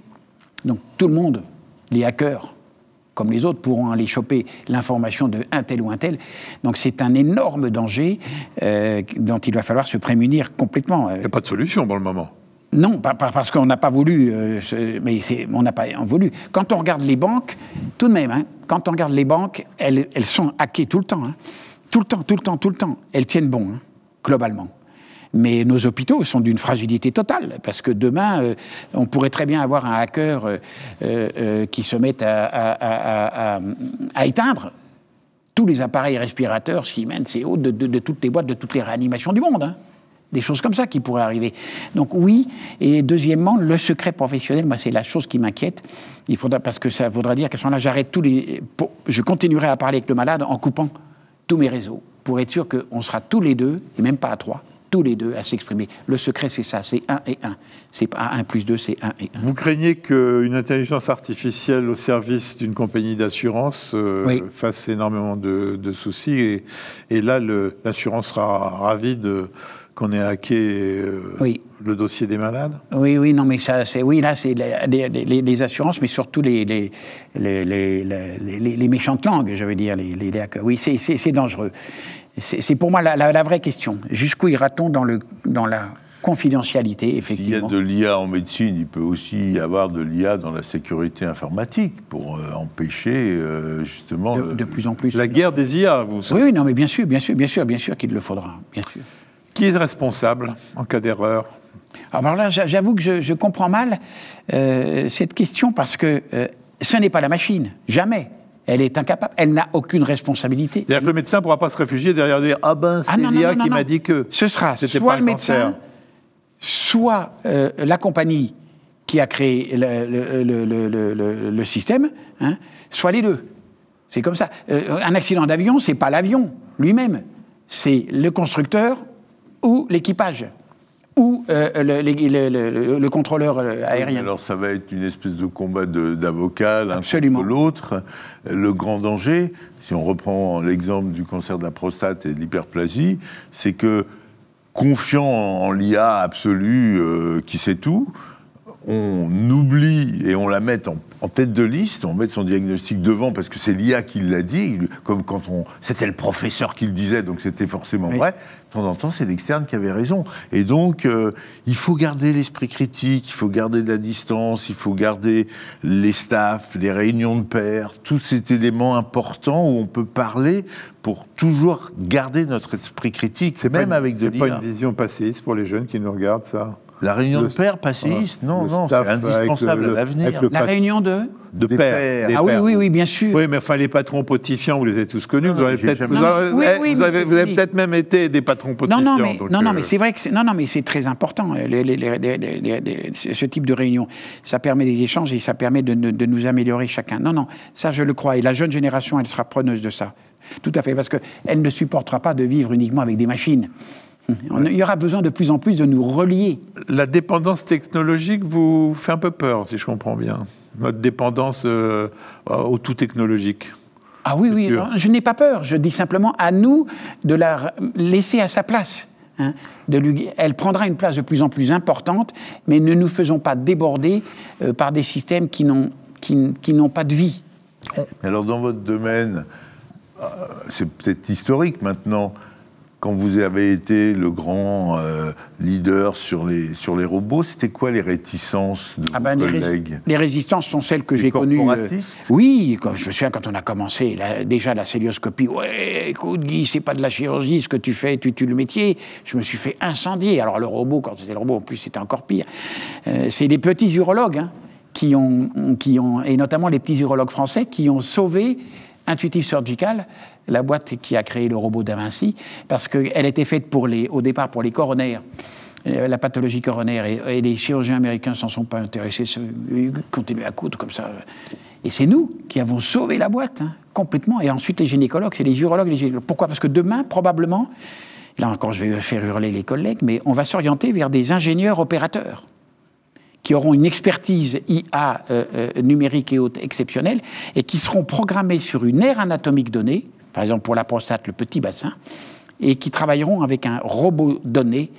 Donc tout le monde, les hackers, comme les autres, pourront aller choper l'information de un tel ou un tel. Donc c'est un énorme danger dont il va falloir se prémunir complètement. Il n'y a pas de solution pour le moment. Non, pas parce qu'on n'a pas voulu, mais on n'a pas voulu. Quand on regarde les banques, tout de même, hein, quand on regarde les banques, elles sont hackées tout le temps. Hein, tout le temps. Elles tiennent bon, hein, globalement. Mais nos hôpitaux sont d'une fragilité totale, parce que demain, on pourrait très bien avoir un hacker qui se mette à éteindre tous les appareils respirateurs, Siemens et autres, de toutes les boîtes, de toutes les réanimations du monde. Hein. Des choses comme ça qui pourraient arriver. Donc oui, et deuxièmement, le secret professionnel, moi c'est la chose qui m'inquiète. Il faudra, parce que ça voudra dire qu'à ce moment-là, je continuerai à parler avec le malade en coupant tous mes réseaux, pour être sûr qu'on sera tous les deux, et même pas à 3, tous les deux à s'exprimer. Le secret c'est ça, c'est 1 et 1. C'est pas 1 plus 2, c'est 1 et 1. Vous craignez qu'une intelligence artificielle au service d'une compagnie d'assurance fasse énormément de soucis, et là l'assurance sera ravie qu'on ait hacké le dossier des malades? Oui, non, mais ça, là, c'est les assurances, mais surtout les méchantes langues, je veux dire, les hackers. Oui, c'est dangereux. C'est pour moi la vraie question. Jusqu'où ira-t-on dans la confidentialité, effectivement? S'il y a de l'IA en médecine, il peut aussi y avoir de l'IA dans la sécurité informatique pour empêcher, justement... De plus en plus. La guerre des IA, vous savez. Oui, non, mais bien sûr qu'il le faudra, bien sûr. Qui est responsable en cas d'erreur? Alors là, j'avoue que je comprends mal cette question, parce que ce n'est pas la machine, jamais. Elle est incapable, elle n'a aucune responsabilité. C'est-à-dire que le médecin ne pourra pas se réfugier derrière dire « Ah ben, c'est l'IA qui m'a dit que ce sera c'était soit pas le médecin, soit la compagnie qui a créé le système, hein, soit les deux. C'est comme ça. Un accident d'avion, c'est pas l'avion lui-même, c'est le constructeur ou l'équipage, ou le contrôleur aérien. Alors ça va être une espèce de combat d'avocats l'un Absolument. contre l'autre. Le grand danger, si on reprend l'exemple du cancer de la prostate et de l'hyperplasie, c'est que, confiant en l'IA absolue qui sait tout, on oublie et on la met en tête de liste, on met son diagnostic devant parce que c'est l'IA qui l'a dit, comme quand c'était le professeur qui le disait, donc c'était forcément vrai. De temps en temps, c'est l'externe qui avait raison. Et donc, il faut garder l'esprit critique, il faut garder de la distance, il faut garder les staffs, les réunions de pairs, tous ces éléments importants où on peut parler pour toujours garder notre esprit critique, c'est même avec de l'IA. C'est pas une vision passéiste pour les jeunes qui nous regardent, ça? La réunion de pairs passéiste, non, c'est indispensable à l'avenir. La réunion de pairs. Ah oui, bien sûr. Oui, mais enfin, les patrons pontifiants, vous les avez tous connus. Vous avez peut-être même été des patrons pontifiants. Non, mais c'est vrai que c'est très important, ce type de réunion. Ça permet des échanges et ça permet de nous améliorer chacun. Non, ça je le crois. Et la jeune génération, elle sera preneuse de ça. Tout à fait, parce qu'elle ne supportera pas de vivre uniquement avec des machines. Il y aura besoin de plus en plus de nous relier. La dépendance technologique vous fait un peu peur, si je comprends bien. Notre dépendance au tout technologique. Ah oui, non, je n'ai pas peur. Je dis simplement à nous de la laisser à sa place. Hein, elle prendra une place de plus en plus importante, mais ne nous faisons pas déborder par des systèmes qui n'ont pas de vie. Alors dans votre domaine, c'est peut-être historique maintenant, quand vous avez été le grand leader sur les robots, c'était quoi les réticences de vos collègues? Les résistances sont celles que j'ai connues. Oui, comme je me souviens quand on a commencé, déjà la cœlioscopie. Ouais, écoute Guy, c'est pas de la chirurgie, ce que tu fais, tu tues le métier. Je me suis fait incendier. Alors le robot, quand c'était le robot, en plus c'était encore pire. C'est les petits urologues qui ont, et notamment les petits urologues français, qui ont sauvé Intuitive Surgical, la boîte qui a créé le robot da Vinci, parce qu'elle était faite au départ pour les coronaires, la pathologie coronaire, et les chirurgiens américains ne s'en sont pas intéressés, ils continuaient à coudre comme ça. Et c'est nous qui avons sauvé la boîte, complètement, et ensuite les gynécologues, c'est les urologues, les gynécologues. Pourquoi? Parce que demain, probablement, là encore je vais faire hurler les collègues, mais on va s'orienter vers des ingénieurs opérateurs qui auront une expertise IA numérique et haute exceptionnelle, et qui seront programmés sur une aire anatomique donnée, par exemple pour la prostate, le petit bassin, et qui travailleront avec un robot donné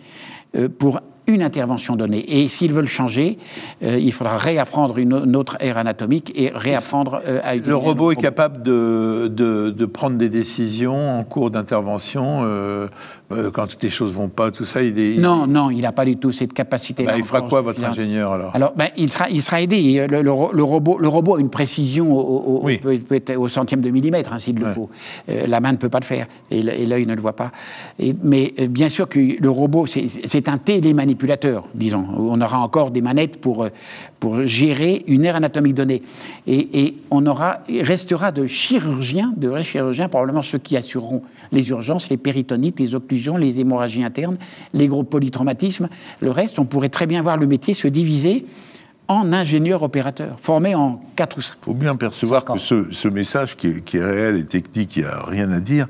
pour une intervention donnée. Et s'ils veulent changer, il faudra réapprendre une autre aire anatomique et réapprendre à utiliser... Le robot est capable de prendre des décisions en cours d'intervention quand toutes les choses ne vont pas, tout ça, Non, il n'a pas du tout cette capacité. Il fera quoi, votre ingénieur, alors? Alors, il sera aidé. Le robot a une précision peut être au centième de millimètre, s'il le faut. La main ne peut pas le faire, et l'œil ne le voit pas. Mais bien sûr que le robot, c'est un télémanipulateur, disons. On aura encore des manettes pour gérer une aire anatomique donnée. Et il restera de vrais chirurgiens, probablement ceux qui assureront les urgences, les péritonites, les occlusions, les hémorragies internes, les gros polytraumatismes. Le reste, on pourrait très bien voir le métier se diviser en ingénieurs opérateurs, formés en 4 ou 5. Il faut bien percevoir que ce message qui est réel et technique, il n'y a rien à dire.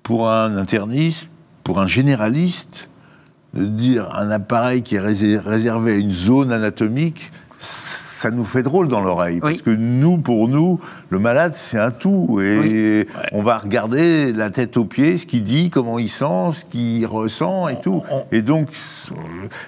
Pour un interniste, pour un généraliste, de dire un appareil qui est réservé à une zone anatomique, ça nous fait drôle dans l'oreille. Parce que pour nous, le malade, c'est un tout. Et on va regarder la tête aux pieds, ce qu'il dit, comment il sent, ce qu'il ressent et tout. Et donc,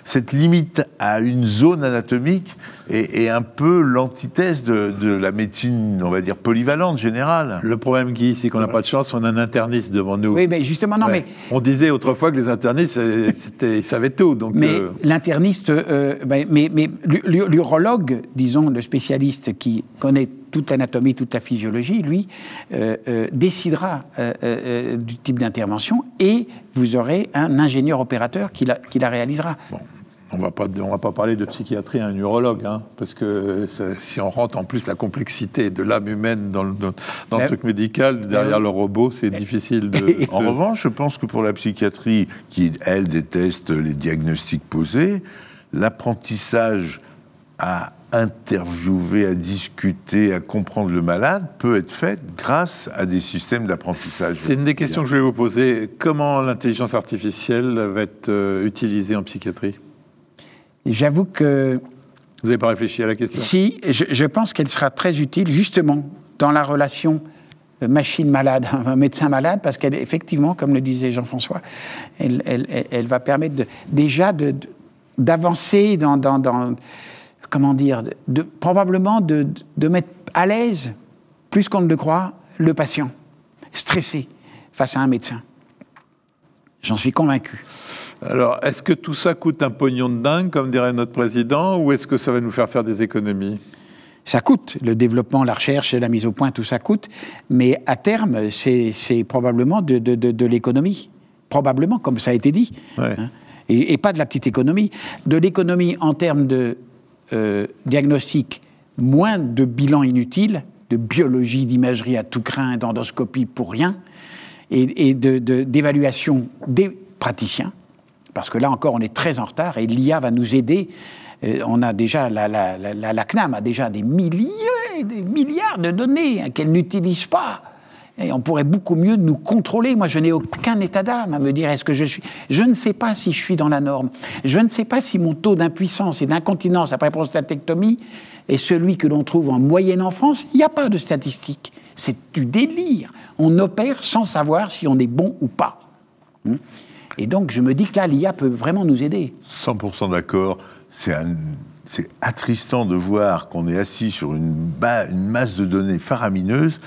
cette limite à une zone anatomique est un peu l'antithèse de la médecine, on va dire, polyvalente, générale. Le problème, Guy, c'est qu'on n'a pas de chance, on a un interniste devant nous. Oui, mais justement, non, mais... On disait autrefois que les internistes, ils savaient tout. Donc, mais l'interniste, l'urologue, disons, le spécialiste qui connaît toute l'anatomie, toute la physiologie, lui, décidera du type d'intervention, et vous aurez un ingénieur opérateur qui la réalisera. Bon. On va pas parler de psychiatrie à un urologue, parce que si on rentre en plus la complexité de l'âme humaine dans le truc médical, derrière le robot, c'est difficile de... En revanche, je pense que pour la psychiatrie, qui, elle, déteste les diagnostics posés, l'apprentissage à interviewer, à discuter, à comprendre le malade peut être fait grâce à des systèmes d'apprentissage. C'est une des questions que je vais vous poser. Comment l'intelligence artificielle va être utilisée en psychiatrie? J'avoue que... Vous n'avez pas réfléchi à la question? Si, je pense qu'elle sera très utile, justement, dans la relation machine-malade, médecin-malade, parce qu'elle, effectivement, comme le disait Jean-François, elle va permettre d'avancer dans comment dire, probablement de mettre à l'aise, plus qu'on ne le croit, le patient, stressé face à un médecin. J'en suis convaincu. Alors, est-ce que tout ça coûte un pognon de dingue, comme dirait notre président, ou est-ce que ça va nous faire des économies? Ça coûte. Le développement, la recherche, la mise au point, tout ça coûte. Mais à terme, c'est probablement de l'économie. Probablement, comme ça a été dit. Ouais. Et pas de la petite économie. De l'économie en termes de diagnostic, moins de bilans inutiles, de biologie, d'imagerie à tout crin, d'endoscopie pour rien, et d'évaluation des praticiens. Parce que là encore, on est très en retard et l'IA va nous aider. On a déjà, la CNAM a déjà des milliards de données qu'elle n'utilise pas. Et on pourrait beaucoup mieux nous contrôler. Moi, je n'ai aucun état d'âme à me dire est-ce que je suis... Je ne sais pas si je suis dans la norme. Je ne sais pas si mon taux d'impuissance et d'incontinence après prostatectomie est celui que l'on trouve en moyenne en France. Il n'y a pas de statistiques. C'est du délire. On opère sans savoir si on est bon ou pas. Et donc, je me dis que là, l'IA peut vraiment nous aider. 100% d'accord. C'est attristant de voir qu'on est assis sur une masse de données faramineuse,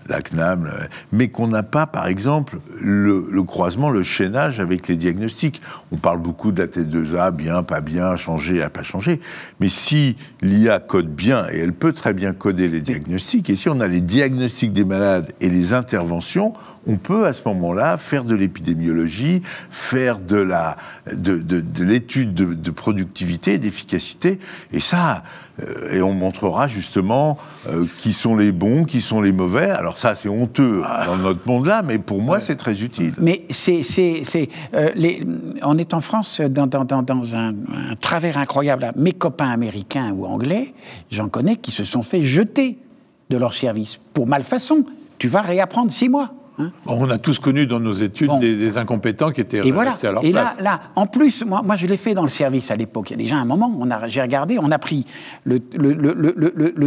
la CNAM, mais qu'on n'a pas, par exemple, le croisement, le chaînage avec les diagnostics. On parle beaucoup de la T2A, bien, pas bien, changer, à pas changer. Mais si l'IA code bien, et elle peut très bien coder les diagnostics, et si on a les diagnostics des malades et les interventions, on peut à ce moment-là faire de l'épidémiologie, faire de l'étude de productivité, d'efficacité, et ça, et on montrera justement qui sont les bons, qui sont les mauvais. Alors ça, c'est honteux dans notre monde-là, mais pour moi, c'est très utile. Mais on est en France dans un travers incroyable. Là. Mes copains américains ou anglais, j'en connais qui se sont fait jeter de leur service pour malfaçon. Tu vas réapprendre 6 mois. Hein. On a tous connu dans nos études des incompétents qui étaient restés à leur place. Et là, en plus, moi je l'ai fait dans le service à l'époque. Il y a déjà un moment, j'ai regardé, on a pris le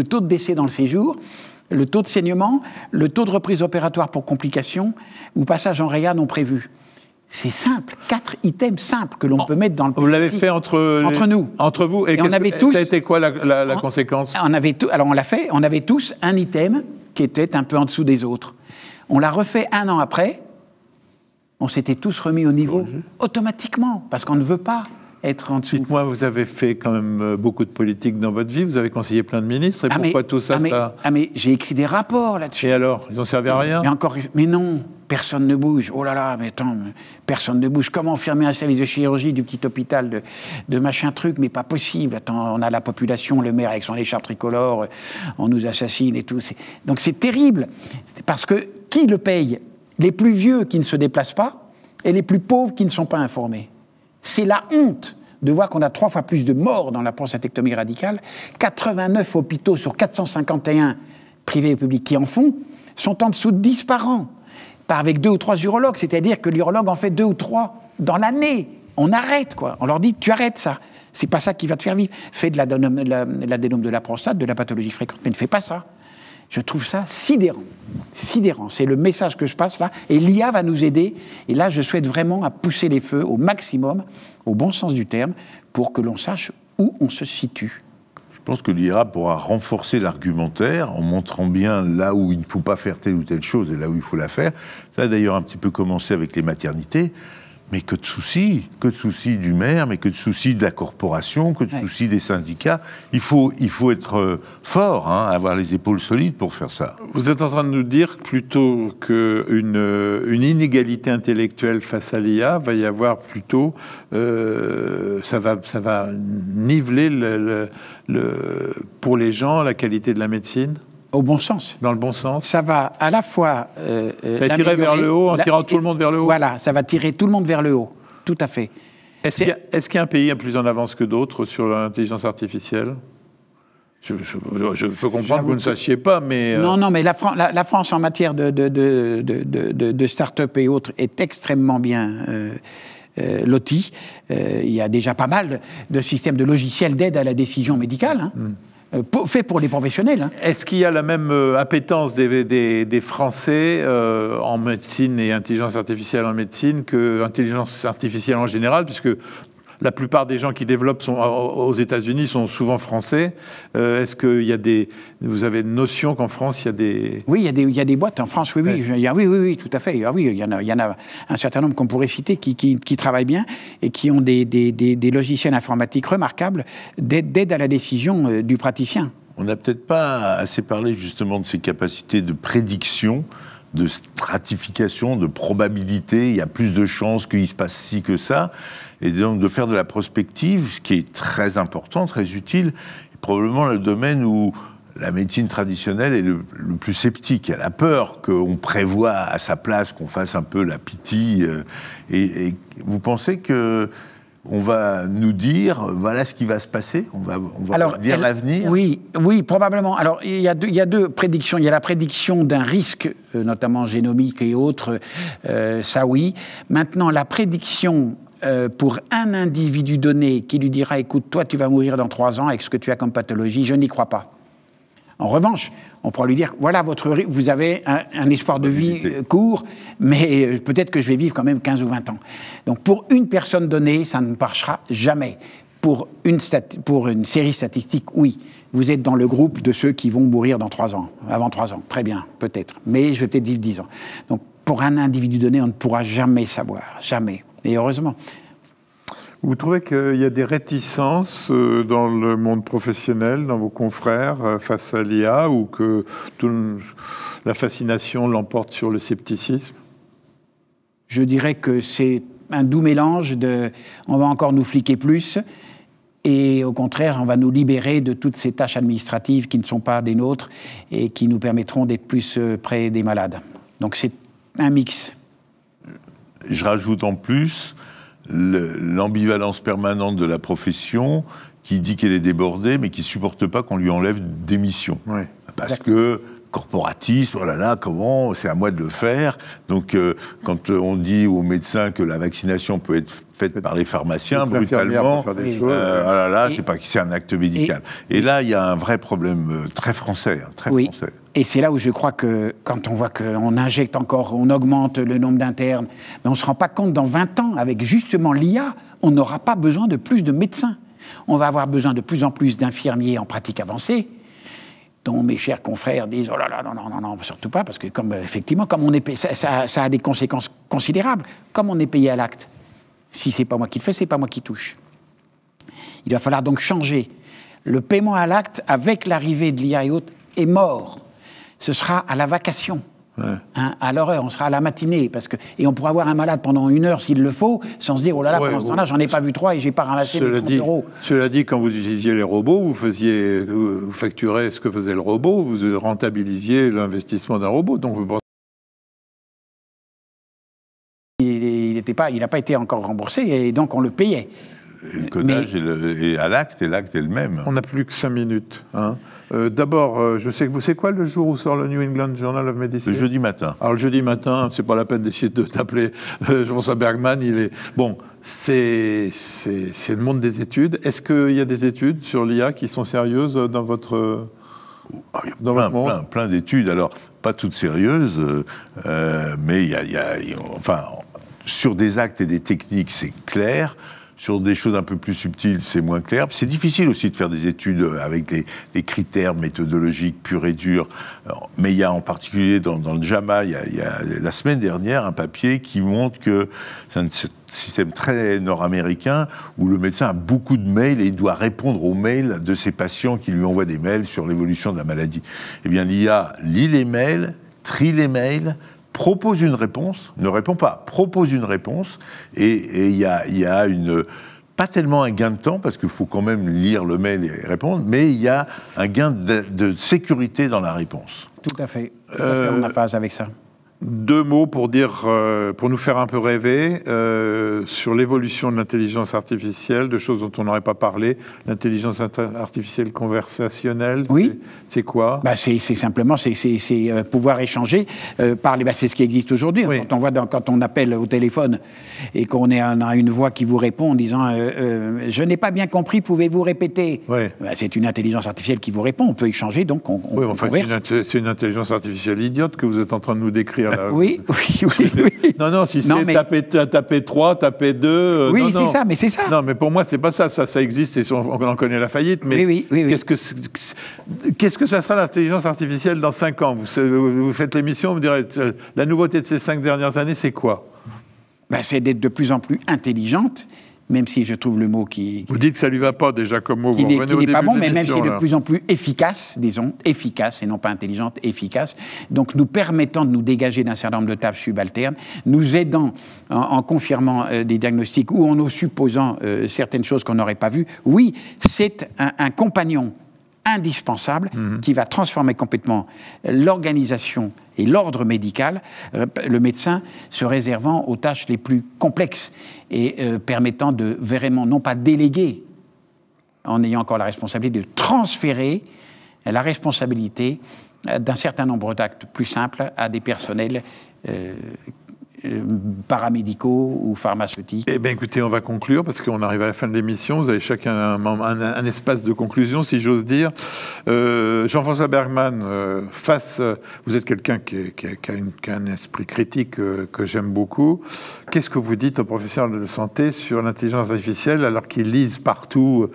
taux de décès dans le séjour, le taux de saignement, le taux de reprise opératoire pour complications ou passage en réa non prévu. C'est simple, 4 items simples que l'on peut mettre dans le... Vous l'avez fait entre nous. Entre vous. Et on avait tous, ça a été quoi la conséquence? Alors on l'a fait, on avait tous un item qui était un peu en dessous des autres. On l'a refait 1 an après, on s'était tous remis au niveau automatiquement, parce qu'on ne veut pas être en dessous. Dites-moi, vous avez fait quand même beaucoup de politique dans votre vie, vous avez conseillé plein de ministres, et pourquoi tout ça, mais j'ai écrit des rapports là-dessus. Et alors, ils ont servi à rien? Mais non, personne ne bouge. Oh là là, mais attends, personne ne bouge. Comment fermer un service de chirurgie du petit hôpital de machin truc? Mais pas possible. Attends, on a la population, le maire avec son écharpe tricolore, on nous assassine et tout. Donc c'est terrible. C'est parce que qui le paye? Les plus vieux qui ne se déplacent pas et les plus pauvres qui ne sont pas informés. C'est la honte de voir qu'on a 3 fois plus de morts dans la prostatectomie radicale. 89 hôpitaux sur 451 privés et publics qui en font sont en dessous de 10 par an. Pas avec 2 ou 3 urologues, c'est-à-dire que l'urologue en fait 2 ou 3 dans l'année. On arrête, quoi. On leur dit, tu arrêtes ça. C'est pas ça qui va te faire vivre. Fais de l'adénome de la prostate, de la pathologie fréquente, mais ne fais pas ça. Je trouve ça sidérant. Sidérant. C'est le message que je passe là. Et l'IA va nous aider. Et là, je souhaite vraiment à pousser les feux au maximum, au bon sens du terme, pour que l'on sache où on se situe. Je pense que l'IA pourra renforcer l'argumentaire en montrant bien là où il ne faut pas faire telle ou telle chose et là où il faut la faire. Ça a d'ailleurs un petit peu commencé avec les maternités. Mais que de soucis du maire, mais que de soucis de la corporation, que de soucis des syndicats. Il faut être fort, avoir les épaules solides pour faire ça. Vous êtes en train de nous dire que plutôt qu'une inégalité intellectuelle face à l'IA, va y avoir plutôt... ça va niveler pour les gens la qualité de la médecine? Au bon sens. Dans le bon sens. Ça va à la fois... tirer vers le haut, en tirant tout le monde vers le haut. Voilà, ça va tirer tout le monde vers le haut. Tout à fait. Est-ce qu'il y a un pays plus en avance que d'autres sur l'intelligence artificielle? Je peux comprendre que vous ne sachiez pas, mais... Non, mais la France, en matière de start-up et autres, est extrêmement bien... lotie. Il y a déjà pas mal de systèmes de logiciels d'aide à la décision médicale, fait pour les professionnels. Est-ce qu'il y a la même appétence des Français en médecine et intelligence artificielle en médecine que intelligence artificielle en général, puisque la plupart des gens qui développent aux États-Unis sont souvent français. Est-ce qu'il y a vous avez une notion qu'en France, il y a des... Oui, il y a des boîtes en France, oui, oui, tout à fait. Oui, il y en a un certain nombre qu'on pourrait citer qui travaillent bien et qui ont des logiciels informatiques remarquables d'aide à la décision du praticien. On n'a peut-être pas assez parlé justement de ces capacités de prédiction, de stratification, de probabilité. Il y a plus de chances qu'il se passe ci que ça. Et donc de faire de la prospective, ce qui est très important, très utile, est probablement le domaine où la médecine traditionnelle est le plus sceptique. Elle a peur qu'on prévoit à sa place, qu'on fasse un peu la pitié. Et vous pensez que on va nous dire, voilà ce qui va se passer? On va dire l'avenir? Oui, probablement. Alors, il y a 2 prédictions. Il y a la prédiction d'un risque, notamment génomique et autres, ça oui. Maintenant, la prédiction pour un individu donné qui lui dira « Écoute, toi, tu vas mourir dans 3 ans avec ce que tu as comme pathologie », je n'y crois pas. En revanche, on pourra lui dire « Voilà, vous avez un espoir de vie court, mais peut-être que je vais vivre quand même 15 ou 20 ans. » Donc, pour une personne donnée, ça ne marchera jamais. Pour une série statistique, oui. Vous êtes dans le groupe de ceux qui vont mourir dans 3 ans, avant 3 ans. Très bien, peut-être. Mais je vais peut-être vivre 10 ans. Donc, pour un individu donné, on ne pourra jamais savoir. Jamais. Et heureusement. Vous trouvez qu'il y a des réticences dans le monde professionnel, dans vos confrères, face à l'IA, ou que la fascination l'emporte sur le scepticisme? Je dirais que c'est un doux mélange de « on va encore nous fliquer plus » Et au contraire, on va nous libérer de toutes ces tâches administratives qui ne sont pas des nôtres et qui nous permettront d'être plus près des malades. Donc c'est un mix. Je rajoute en plus l'ambivalence permanente de la profession qui dit qu'elle est débordée, mais qui ne supporte pas qu'on lui enlève des missions. Oui. Parce que corporatisme, oh là là, comment, c'est à moi de le faire. Donc, quand on dit aux médecins que la vaccination peut être faite par les pharmaciens, brutalement, oh là là, je sais pas qui, c'est un acte médical. Et là, il y a un vrai problème très français, français. Et c'est là où je crois que, quand on voit qu'on injecte encore, on augmente le nombre d'internes, mais on ne se rend pas compte, dans 20 ans, avec justement l'IA, on n'aura pas besoin de plus de médecins. On va avoir besoin de plus en plus d'infirmiers en pratique avancée, dont mes chers confrères disent « Oh là là, non, surtout pas », parce que, effectivement, comme on est payé, ça a des conséquences considérables. Comme on est payé à l'acte, si c'est pas moi qui le fais, c'est pas moi qui touche. Il va falloir donc changer. Le paiement à l'acte, avec l'arrivée de l'IA et autres, est mort. Ce sera à la vacation, à l'heure, on sera à la matinée, et on pourra voir un malade pendant 1 heure s'il le faut, sans se dire, oh là là, pendant ce temps-là, j'en ai pas vu 3 et j'ai pas ramassé les 30 euros. Cela dit, quand vous utilisiez les robots, vous facturez ce que faisait le robot, vous rentabilisiez l'investissement d'un robot, donc il n'a pas été encore remboursé, et donc on le payait. Et le codage est à l'acte, et l'acte est le même. On n'a plus que 5 minutes. D'abord, je sais que vous savez quoi le jour où sort le New England Journal of Medicine? Le jeudi matin. Alors le jeudi matin, c'est pas la peine d'essayer de t'appeler Jean-François Bergman. Bon, c'est le monde des études. Est-ce qu'il y a des études sur l'IA qui sont sérieuses dans votre plein d'études. Alors pas toutes sérieuses, mais il y a enfin sur des actes et des techniques, c'est clair. Sur des choses un peu plus subtiles, c'est moins clair. C'est difficile aussi de faire des études avec les critères méthodologiques purs et durs. Alors, mais il y a en particulier dans le JAMA, il y a la semaine dernière un papier qui montre que c'est un système très nord-américain où le médecin a beaucoup de mails et il doit répondre aux mails de ses patients qui lui envoient des mails sur l'évolution de la maladie. Eh bien, l'IA lit les mails, trie les mails, propose une réponse, ne répond pas, propose une réponse, et il y a pas tellement un gain de temps, parce qu'il faut quand même lire le mail et répondre, mais il y a un gain de sécurité dans la réponse. Tout à fait. On a phase avec ça. 2 mots pour dire, pour nous faire un peu rêver, sur l'évolution de l'intelligence artificielle, de choses dont on n'aurait pas parlé. L'intelligence artificielle conversationnelle, oui. C'est quoi? C'est simplement pouvoir échanger, parler. C'est ce qui existe aujourd'hui. Oui. Quand on appelle au téléphone et qu'on a une voix qui vous répond en disant je n'ai pas bien compris, pouvez-vous répéter? Oui. C'est une intelligence artificielle qui vous répond. On peut échanger, donc c'est une intelligence artificielle idiote que vous êtes en train de nous décrire. Oui. Non, si c'est taper 3, taper 2... oui, c'est ça, mais c'est ça. Non, mais pour moi, c'est pas ça. Ça existe et on en connaît la faillite. Mais oui. Qu'est-ce que ça sera l'intelligence artificielle dans 5 ans? Vous faites l'émission, vous me direz, la nouveauté de ces 5 dernières années, c'est quoi? C'est d'être de plus en plus intelligente, même si je trouve le mot qui... Vous dites que ça lui va pas déjà comme mot. Qui n'est pas bon, mais même si c'est de plus en plus efficace, disons, efficace, et non pas intelligente, efficace, donc nous permettant de nous dégager d'un certain nombre de tâches subalternes, nous aidant en confirmant des diagnostics ou en nous supposant certaines choses qu'on n'aurait pas vues. Oui, c'est un compagnon indispensable qui va transformer complètement l'organisation et l'ordre médical, le médecin se réservant aux tâches les plus complexes et permettant de vraiment, non pas déléguer, en ayant encore la responsabilité, de transférer la responsabilité d'un certain nombre d'actes plus simples à des personnels paramédicaux ou pharmaceutiques. Eh bien, écoutez, on va conclure parce qu'on arrive à la fin de l'émission. Vous avez chacun un espace de conclusion, si j'ose dire. Jean-François Bergman, vous êtes quelqu'un qui a un esprit critique que j'aime beaucoup. Qu'est-ce que vous dites aux professionnels de santé sur l'intelligence artificielle alors qu'ils lisent partout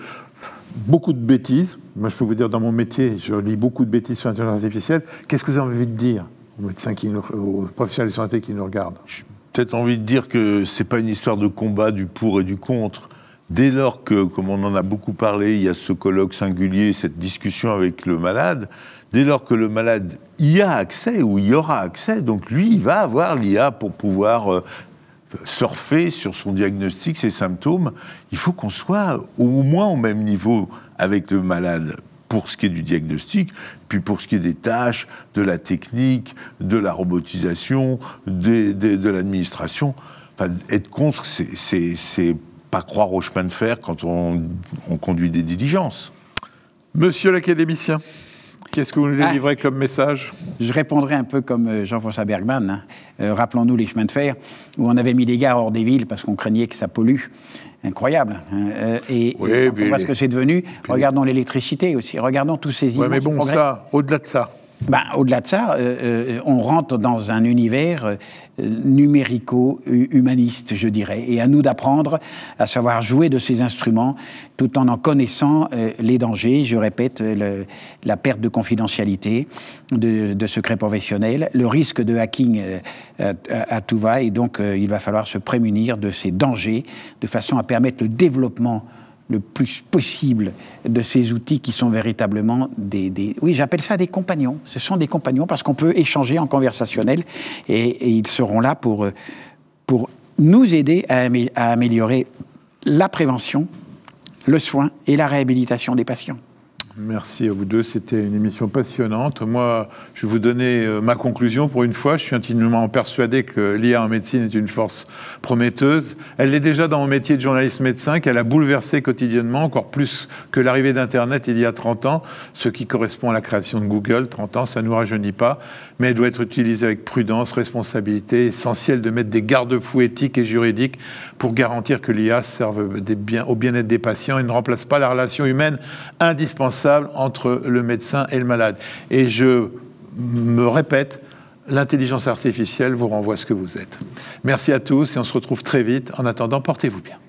beaucoup de bêtises? Moi, je peux vous dire, dans mon métier, je lis beaucoup de bêtises sur l'intelligence artificielle. Qu'est-ce que vous avez envie de dire aux médecins, aux professionnels de santé qui nous regardent? J'ai peut-être envie de dire que c'est pas une histoire de combat du pour et du contre. Dès lors que, comme on en a beaucoup parlé, il y a ce colloque singulier, cette discussion avec le malade, dès lors que le malade y a accès ou y aura accès, donc lui, il va avoir l'IA pour pouvoir surfer sur son diagnostic, ses symptômes. Il faut qu'on soit au moins au même niveau avec le malade pour ce qui est du diagnostic, puis pour ce qui est des tâches, de la technique, de la robotisation, de l'administration. Enfin, être contre, c'est pas croire au chemin de fer quand on conduit des diligences. Monsieur l'académicien, qu'est-ce que vous nous délivrez comme message? Je répondrai un peu comme Jean-François Bergman. Hein. Rappelons-nous les chemins de fer, où on avait mis les gares hors des villes parce qu'on craignait que ça pollue. Incroyable. Et on voit ce que c'est devenu. Regardons l'électricité aussi. Regardons tous ces immenses progrès. Ça, au-delà de ça. Au-delà de ça, on rentre dans un univers numérico-humaniste, je dirais, et à nous d'apprendre à savoir jouer de ces instruments tout en connaissant les dangers, je répète, la perte de confidentialité, de secrets professionnels, le risque de hacking à tout va, et donc il va falloir se prémunir de ces dangers de façon à permettre le développement le plus possible de ces outils qui sont véritablement oui, j'appelle ça des compagnons. Ce sont des compagnons parce qu'on peut échanger en conversationnel et ils seront là pour nous aider à améliorer la prévention, le soin et la réhabilitation des patients. Merci à vous deux, c'était une émission passionnante. Moi, je vais vous donner ma conclusion pour une fois. Je suis intimement persuadé que l'IA en médecine est une force prometteuse. Elle l'est déjà dans mon métier de journaliste médecin, qu'elle a bouleversé quotidiennement, encore plus que l'arrivée d'Internet il y a 30 ans, ce qui correspond à la création de Google. 30 ans, ça ne nous rajeunit pas, mais elle doit être utilisée avec prudence, responsabilité, essentiel de mettre des garde-fous éthiques et juridiques pour garantir que l'IA serve au bien-être des patients et ne remplace pas la relation humaine indispensable entre le médecin et le malade. Et je me répète, l'intelligence artificielle vous renvoie ce que vous êtes. Merci à tous et on se retrouve très vite. En attendant, portez-vous bien.